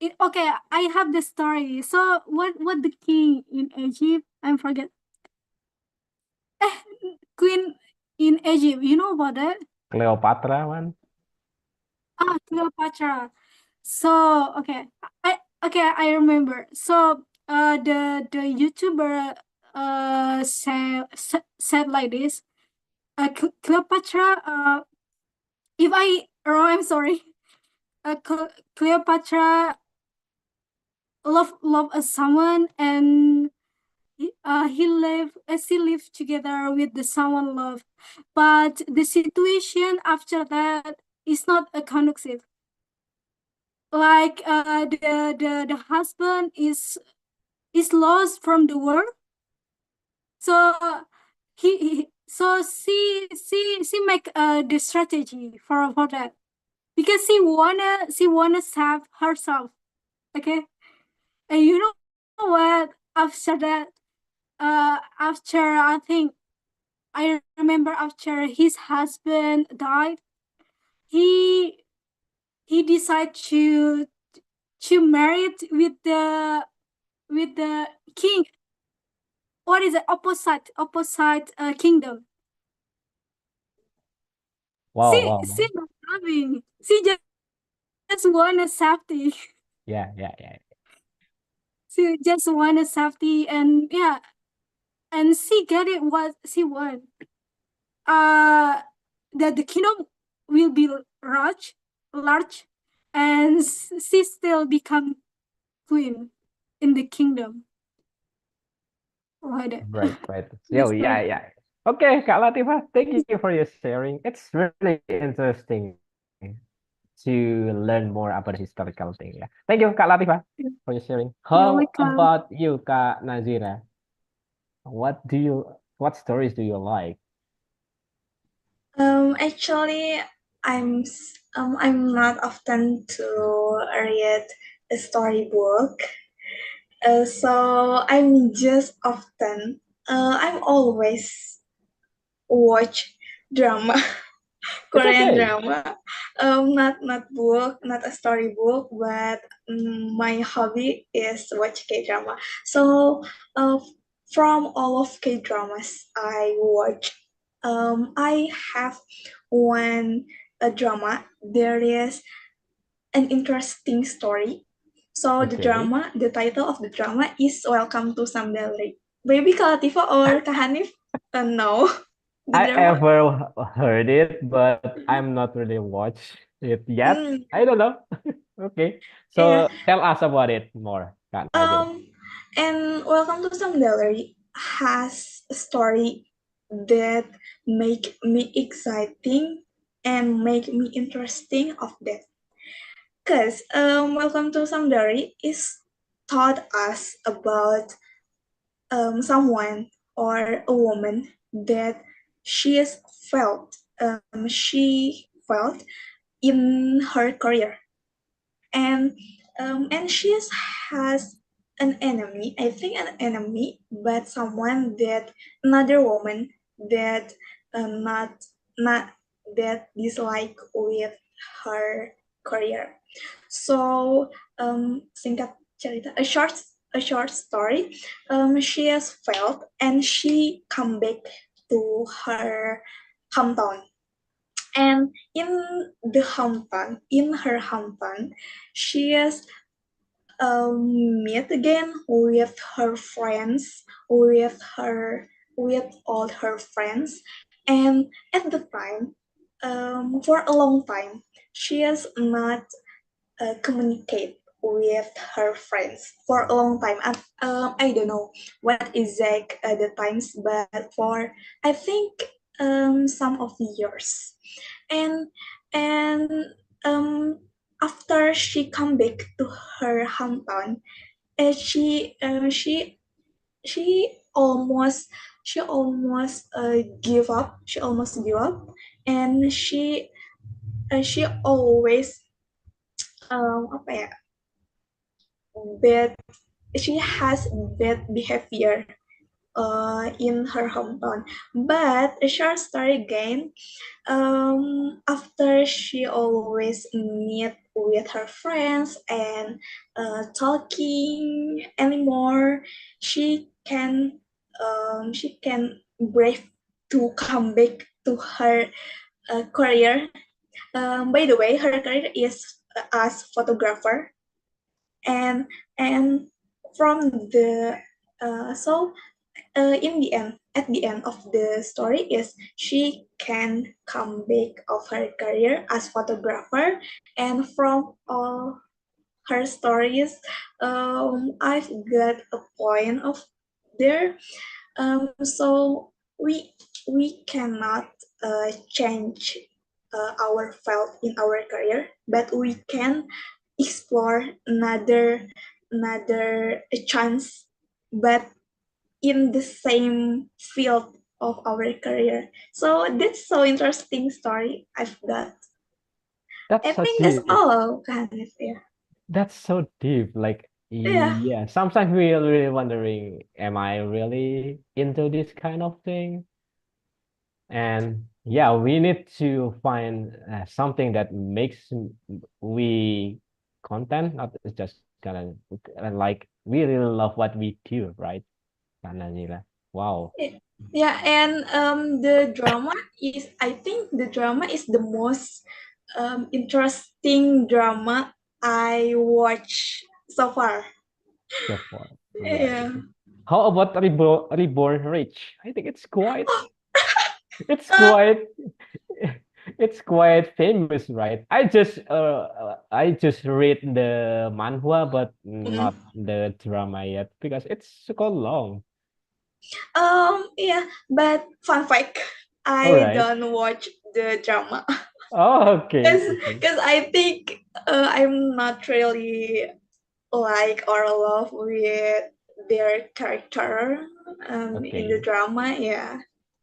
okay, I have the story. So what the king in Egypt? I forget. Queen in Egypt. You know about that? Cleopatra one. Cleopatra. So I remember. So the YouTuber said like this. Cleopatra. If I wrong, I'm sorry. Cleopatra love someone and she lived together with the someone love, but the situation after that is not a conducive. Like the husband is lost from the war, so so she make the strategy for that because she wanna save herself. Okay, and you know what? After that, after I think I remember after his husband died, he decided to marry with the king. What is the opposite kingdom? Wow, wow. She not loving. She just want a safety. Yeah. She just want a safety, and yeah, and she get it what she want. That the kingdom will be large, and she still become queen in the kingdom. Like that. Right. That's Yeah. Okay, Kak Latifah, thank you for your sharing. It's really interesting to learn more about the historical thing. Yeah. Thank you, Kak Latifah, for your sharing. You're How welcome. about you, Kak Nazira? What stories do you like? Actually, I'm not often to read a storybook. So I'm always watch drama. It's Korean okay. drama. Not a storybook, but my hobby is watch K drama. So, from all of K dramas I watch, I have one drama. There is an interesting story. So Okay. the title of the drama is Welcome to Samdalri. Maybe Kak Latifa or Kak Hanif know the I drama. ever heard it, but I'm not really watched it yet. Mm, I don't know. Okay. yeah. So tell us about it more, Kak Nazira. And Welcome to Samdalri has a story that make me exciting and make me interesting of that. Cause Welcome to Samdalri is taught us about someone or a woman that she is she felt in her career, and she has an enemy, I think an enemy, but someone that another woman that not that dislike with her career. So singkat cerita, a short story. She has failed and she come back to her hometown. And in her hometown, she has meet again with her friends, with all her friends, and at the time, for a long time, she has not communicate with her friends for a long time. I don't know what exact the times, but for I think some of the years, and and um, after she come back to her hometown, uh, she uh, she she almost give up. She almost give up, and she always apa ya, bad she has bad behavior in her hometown. But a short story again, after she always meet with her friends and talking anymore, she can brave to come back to her career. By the way, her career is as photographer, and and from the so in the end, at the end of the story is she can come back of her career as photographer, and from all her stories, I've got a point of there. So we cannot change our field in our career, but we can explore another chance, but in the same field of our career. So that's so interesting story I've got. I That's so think that's sweet. all, Hanif. Yeah. That's so deep. Like, Yeah. yeah, sometimes we're really wondering, am I really into this kind of thing? And yeah, we need to find something that makes we content, not just gonna like we really love what we do, right? Karena Nila. Wow. Yeah, and the drama is, I think the drama is the most interesting drama I watch so far. So far. Right. Yeah. How about Reborn Rich? I think it's Uh, quite it's quite famous, right? I just read the manhwa but mm, not the drama yet because it's so long. yeah, but fun fact, All I right. don't watch the drama Oh, okay, because okay, I think I'm not really like or love with their character in the okay. drama. Yeah.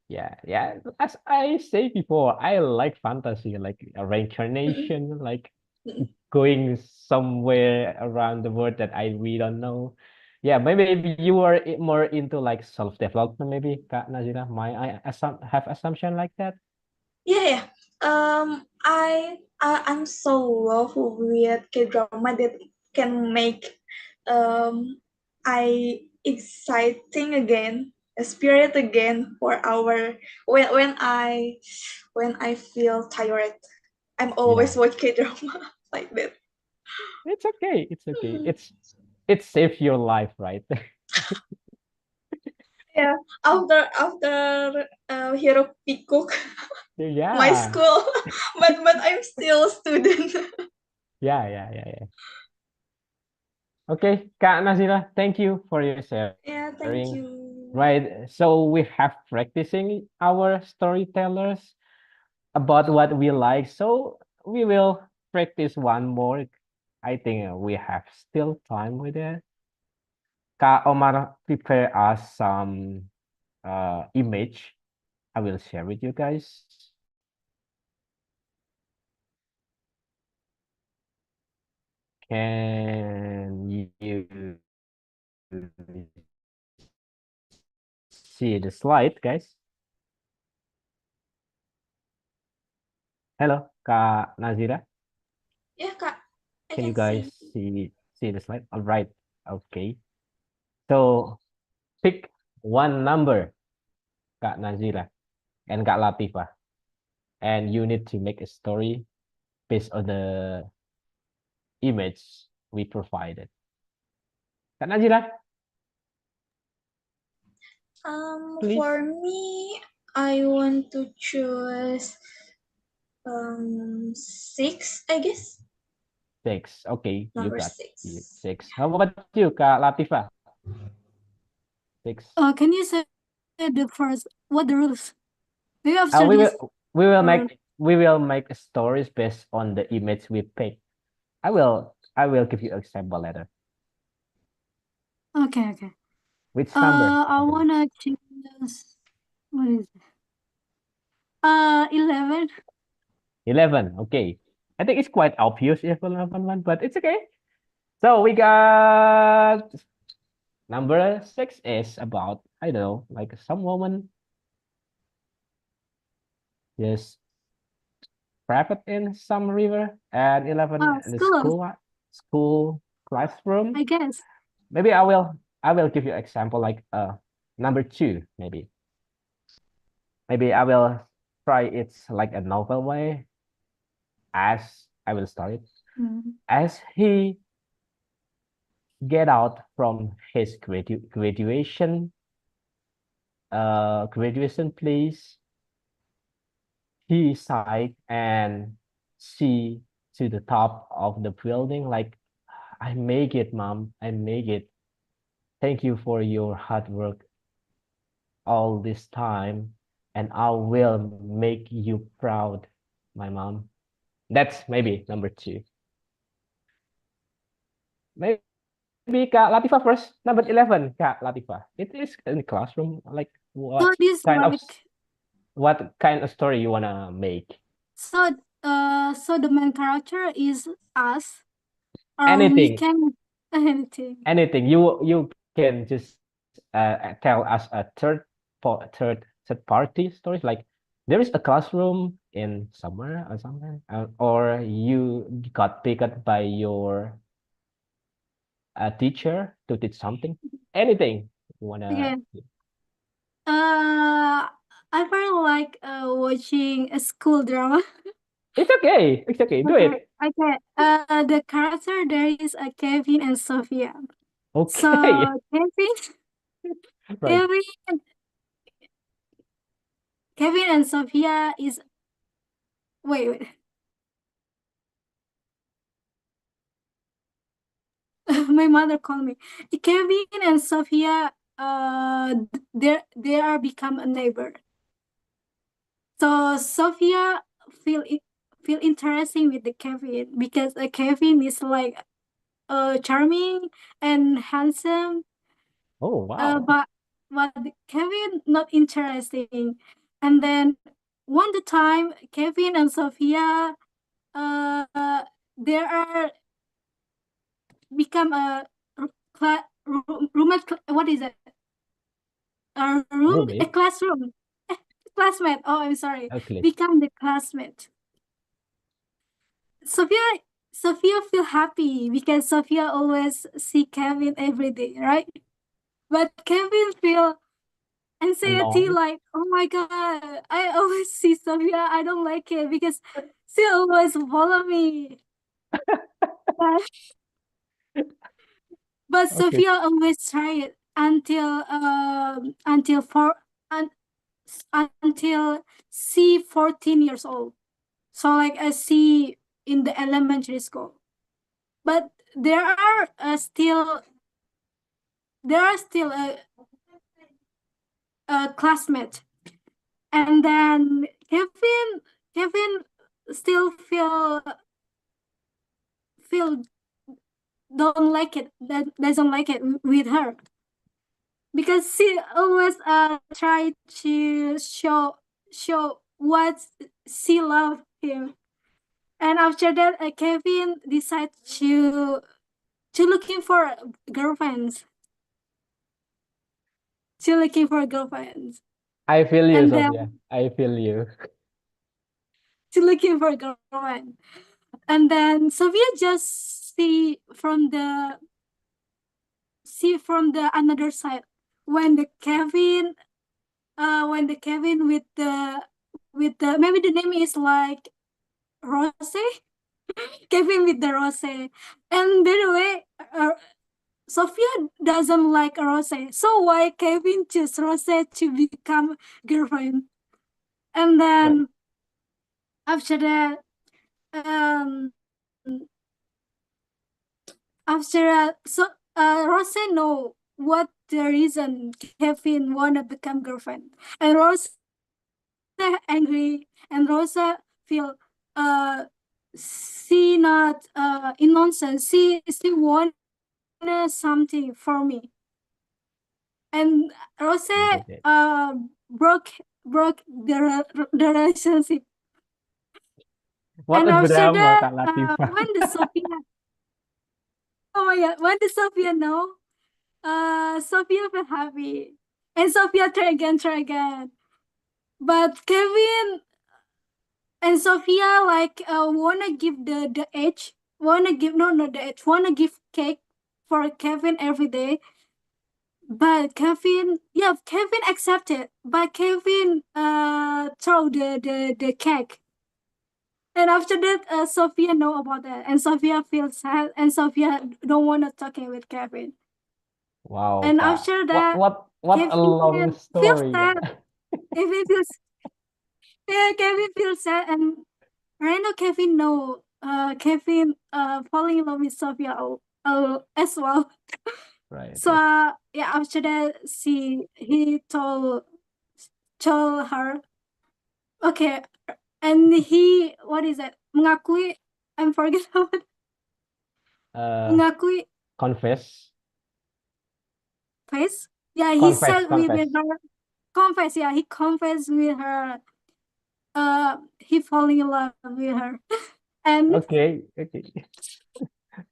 Yeah, yeah. As I say before, I like fantasy, like a Mm, reincarnation, like mm. going somewhere around the world that we don't know. Yeah, maybe you are more into like self-development, maybe, Kak Nazira. Have assumption like that? Yeah, yeah. I'm so love with K drama that can make I exciting again, a spirit again for our when I feel tired. I'm Yeah, always watch K drama like that. it's okay. It's okay. Mhm. It saves your life, right? Yeah. After Hero Peacock, my Yeah, school, but I'm still a student. yeah. Okay, Kak Nazira, thank you for your Yeah. sharing. Thank you. Right, so we have practicing our storytellers about what we like. So we will practice one more. I think we have still time with it. Kak Omar prepare us some image. I will share with you guys. Can you see the slide, guys? Hello, Kak Nazira. Yeah, Kak, I Can you can guys see. see the slide? All right. Okay. So pick one number, Kak Nazira and Kak Latifah, and you need to make a story based on the image we provided. Kak Nazira, please. For me, I want to choose six, I guess. Six. Okay, you Number got six. six. How about you, Kak Latifah? Six. Can you say the first what the rules? Do you have Uh, we this will we will or make stories based on the image we pick. I will give you an example later. okay. Which number? I wanna choose what is it? 11. 11. Okay. I think it's quite obvious if 11 one, but it's okay. So we got number 6 is about, I don't know, like some woman just trapped in some river, and 11 in the School, school classroom. I guess. Maybe I will give you example like number 2 maybe. Maybe I will try it's like a novel way as I will start it. Mm. As he get out from his graduation place, he sighed and see to the top of the building like, I make it, mom, I make it. Thank you for your hard work all this time, and I will make you proud, my mom. That's maybe number 2. Maybe Kak Latifah first, number 11, Kak Latifah. It is in the classroom, like So this kind of like what kind of story you wanna make? so so the main character is us. or we Anything. can anything. Anything. You can just tell us a third party stories, like there is a classroom in somewhere or somewhere, or you got picked by your teacher to teach something. Anything you wanna. Okay. I very like watching a school drama. It's okay. It's okay. Do Okay, it. okay. The character there is Kevin and Sophia. So Okay. Right. Kevin, Kevin and Sophia is wait. My mother called me. Kevin and Sophia, they are become a neighbor. So Sophia feel interesting with the Kevin because Kevin is like charming and handsome. Oh wow. But Kevin not interesting. And then one the time Kevin and Sophia there are become a roommate. What is it? A room, a Roommate. classroom, classmate. Oh, I'm sorry. Okay. Become the classmate. Sophia feel happy because Sophia always see Kevin every day, right? But Kevin feel anxiety, Alone. like, oh my god, I always see Sophia. I don't like it because she always follow me. But Okay. Sophia always try it until she 14 years old. So like I see in the elementary school. But there are still a classmate. And then Kevin still feel don't like it, that doesn't like it with her because she always try to show what she love him. And after that Kevin decide to looking for girlfriends I feel you, and Sophia. then I feel you. to looking for a girlfriend. And then Sophia just see from the another side when the Kevin with the maybe the name is like Rose. Kevin with the Rose. And by the way, Sophia doesn't like Rose. So why Kevin choose Rose to become girlfriend? And then after that, um, Rose know what the reason Kevin wanna become girlfriend, and Rose angry, and Rose feel she not in nonsense. She wanna something for me, and Rose I get it. broke the relationship. What And a after drama, that, Kak Latifah. when the Sophia, oh my god, when the Sophia know, Sophia feel happy, and Sophia try again. But Kevin and Sophia like wanna give the age, wanna give no not the age, wanna give cake for Kevin every day. But Kevin accepted, but Kevin throw the cake. And after that, Sophia know about that, and Sophia feels sad, and Sophia don't want to talking with Kevin. Wow, And Kak. after that, What a long Kevin feels story. sad. Kevin feels Kevin feels sad, and right now Kevin know Kevin falling in love with Sophia as well. Right. So yeah, after that, he told her, okay, and he what is it? Mengakui, I'm forgetting. Mengakui Confess. face. Yeah, he said with her confess. Yeah, he confessed with her. He falling in love with her, and Okay.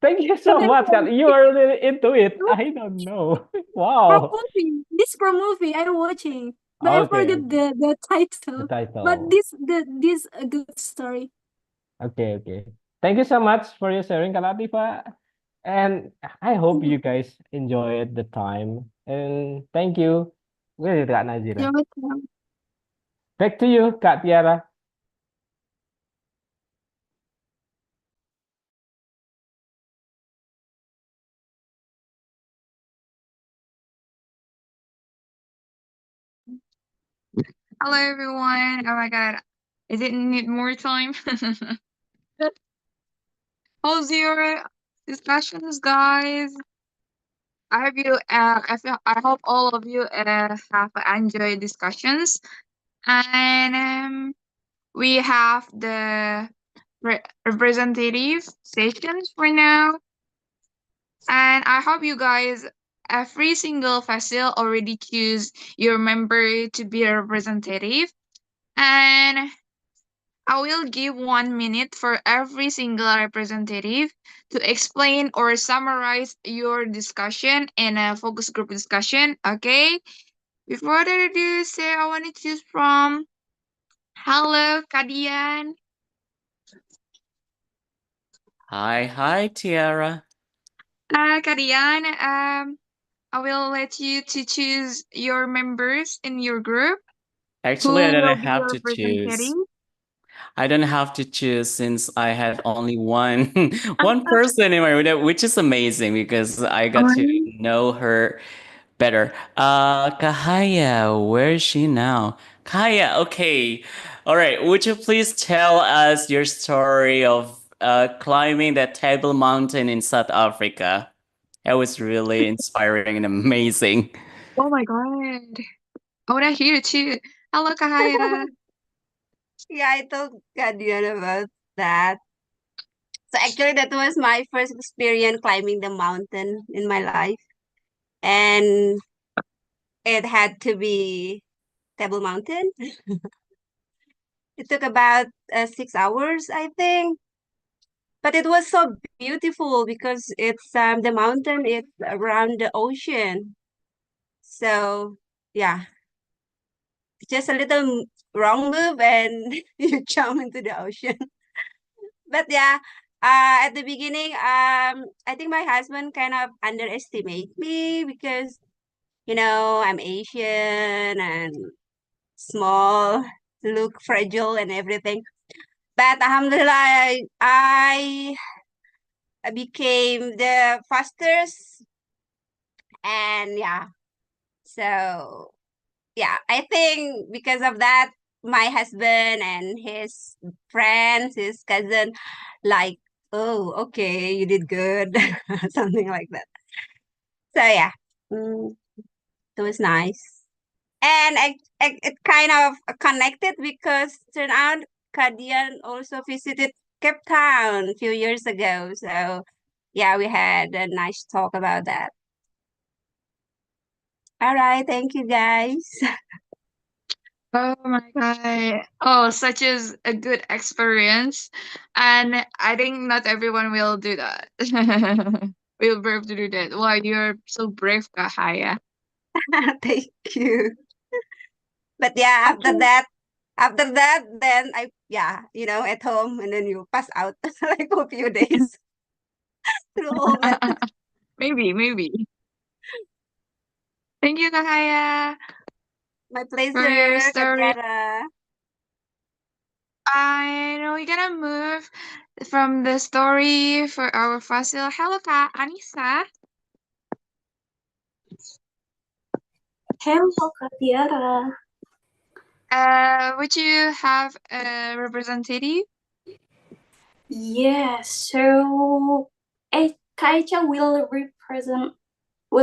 Thank you so much, Kat. You are really into it. I don't know. From Wow. movie. This from movie I'm watching, but I Okay, forget okay. the The title. But title. this a good story. Okay, okay. Thank you so much for your sharing, Kak Latifa. And I hope you guys enjoyed the time. And thank you. Really, Kak Nazira. You're welcome. Back to you, Kak Tiara. Hello, everyone. Oh my God. Is it need more time? How's your discussions, guys? I hope you, I hope all of you have enjoyed discussions. And we have the representative sessions for now. And I hope you guys, every single facil already choose your member to be a representative. And I will give 1 minute for every single representative to explain or summarize your discussion in a focus group discussion. Okay. Before further ado, say I want to choose from. Hello, Kadian. Hi, Tiara. Kadian. I will let you to choose your members in your group. Actually, I Who will don't be have your to choose. representative? I don't have to choose since I have only one one person in my window, which is amazing because I got to know her better. Kahaya, where is she now? Kahaya, okay. All right. Would you please tell us your story of climbing that Table Mountain in South Africa? That was really inspiring and amazing. Oh my God. I want to hear it too. Hello, Kahaya. Yeah, I told Kadian about that. So actually, that was my first experience climbing the mountain in my life, and it had to be Table Mountain. It took about 6 hours, I think, but it was so beautiful because it's the mountain. It's around the ocean, so yeah, just a little wrong move and you jump into the ocean. But yeah, at the beginning, I think my husband kind of underestimate me because I'm Asian and small, look fragile and everything. But alhamdulillah, I became the fastest, and yeah, so yeah, I think because of that, my husband and his friends, his cousin, like, oh, okay, you did good, something like that. So yeah, mm, it was nice, and it kind of connected because turned out Kadian also visited Cape Town a few years ago. So yeah, we had a nice talk about that. All right, thank you guys. Oh my God. Oh, such as a good experience. And I think not everyone will do that. Will be able to do that. Wow, you're so brave, Kahaya. Thank you. But yeah, after that, then at home, and then you pass out like for a few days through all that. Maybe. Thank you, Kahaya, My for your pleasure, story. Katiara. And we're gonna move from the story for our fossil. Hello, Anissa. Hello, Katiara. Would you have a representative? Yes, so Kaicha will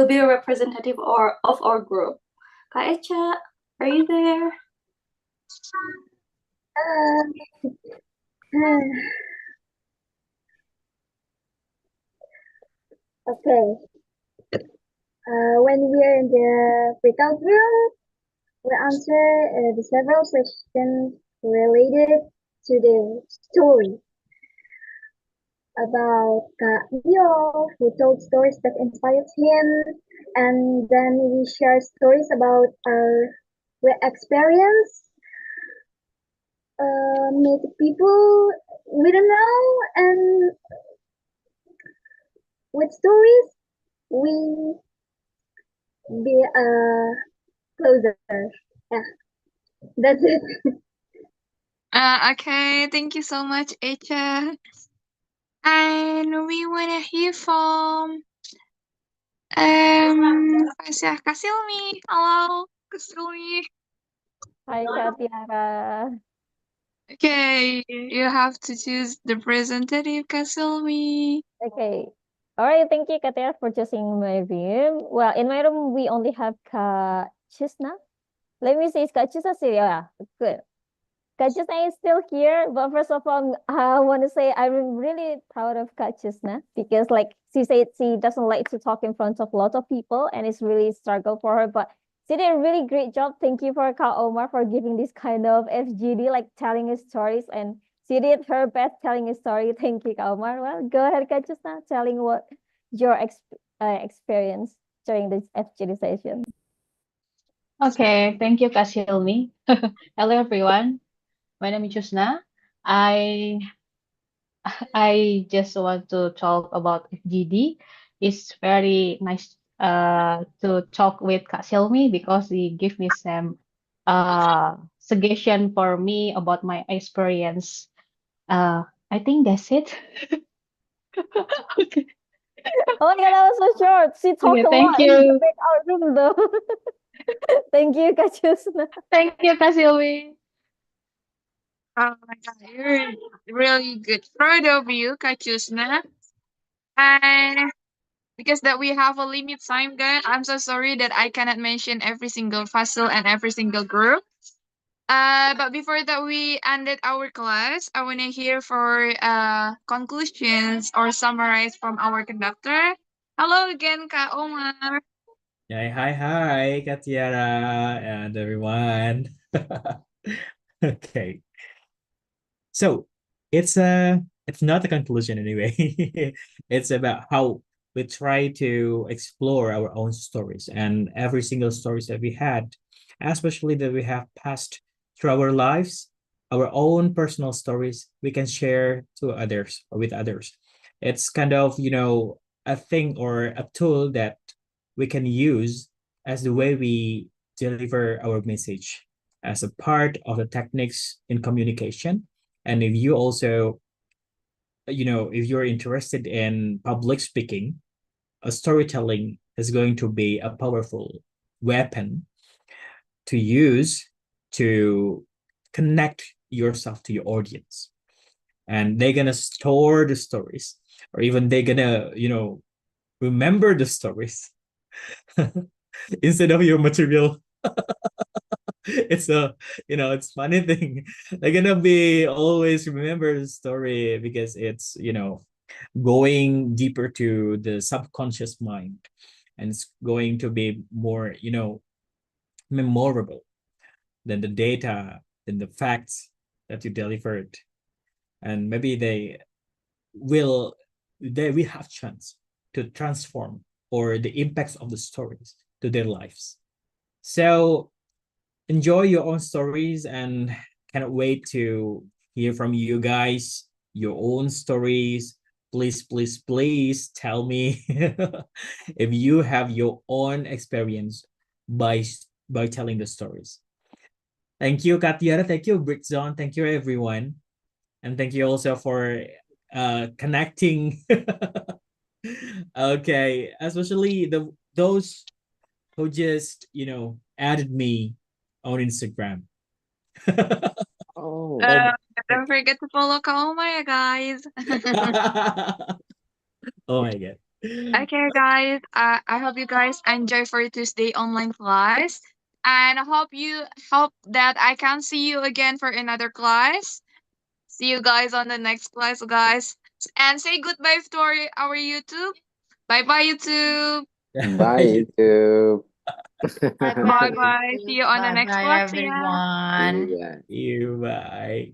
be a representative of our group. Kaicha, are you there? Okay. When we are in the breakout room, we answer the several questions related to the story. about Kak Dio, who told stories that inspired him, and then we share stories about our experience, meet people we don't know, and with stories we be closer. Yeah, that's it. Okay, thank you so much, Echa. And we wanna hear from Kasilmi. Hello, Kasilmi. Hi, Kak Tiara. Okay, you have to choose the representative, Kasilmi. Okay. All right. Thank you, Kak Tiara, for choosing my room. Well, in my room, we only have Kak Chusna. Let me see. Is Kak Chusna still? Yeah, good. Kak Chusna is still here. But first of all, I want to say I'm really proud of Kak Chusna because, like, she said she doesn't like to talk in front of a lot of people, and it's really a struggle for her. But she did a really great job. Thank you for Kak Omar for giving this kind of FGD, like telling his stories, and she did her best telling a story. Thank you, Kak Omar. Well, go ahead, Kak Chusna, telling what your experience during this FGD session. Okay, thank you, Kak Silmi. Hello, everyone. My name is Chusna. I I just want to talk about FGD. It's very nice to talk with Kak Silmi because he give me some suggestion for me about my experience. I think that's it. Okay. Oh my God, that was so short. She talked Okay, a thank lot in the you. breakout room, though. Thank you, Kak Chusna. Thank you, Kak Silmi. Oh my God, you're really good. Proud of you, Kachusna. And because that we have a limit time, guys, I'm so sorry that I cannot mention every single fossil and every single group. But before that we ended our class, I want to hear for conclusions or summarize from our conductor. Hello again, Kak Omar. Yeah, hi, Katiara and everyone. Okay. So it's not a conclusion anyway. It's about how we try to explore our own stories and every single stories that we had, especially that we have passed through our lives, our own personal stories we can share to others or with others. It's kind of, a thing or a tool that we can use as the way we deliver our message as a part of the techniques in communication. And if you also, if you're interested in public speaking, a storytelling is going to be a powerful weapon to use to connect yourself to your audience. And they're gonna store the stories, or even they're gonna, remember the stories instead of your material. It's it's funny thing. They're gonna be always remember the story because it's, going deeper to the subconscious mind, and it's going to be more, memorable than the data, than the facts that you delivered. And maybe will we have chance to transform or the impacts of the stories to their lives. So enjoy your own stories and cannot wait to hear from you guys, your own stories. Please, please, please tell me if you have your own experience by telling the stories. Thank you, Katiara. Thank you, Britzone. Thank you, everyone. And thank you also for connecting. Okay, especially those who just, added me on Instagram. Oh. Don't forget to follow Kak Omar, guys. Oh my God. Okay, guys. I hope you guys enjoy for Tuesday online class, and I hope that I can see you again for another class. See you guys on the next class, guys, and say goodbye to our YouTube. Bye, bye, YouTube. Bye, YouTube. Bye, bye. See you on the next Bye-bye, class. Yeah. everyone. Yeah. You bye.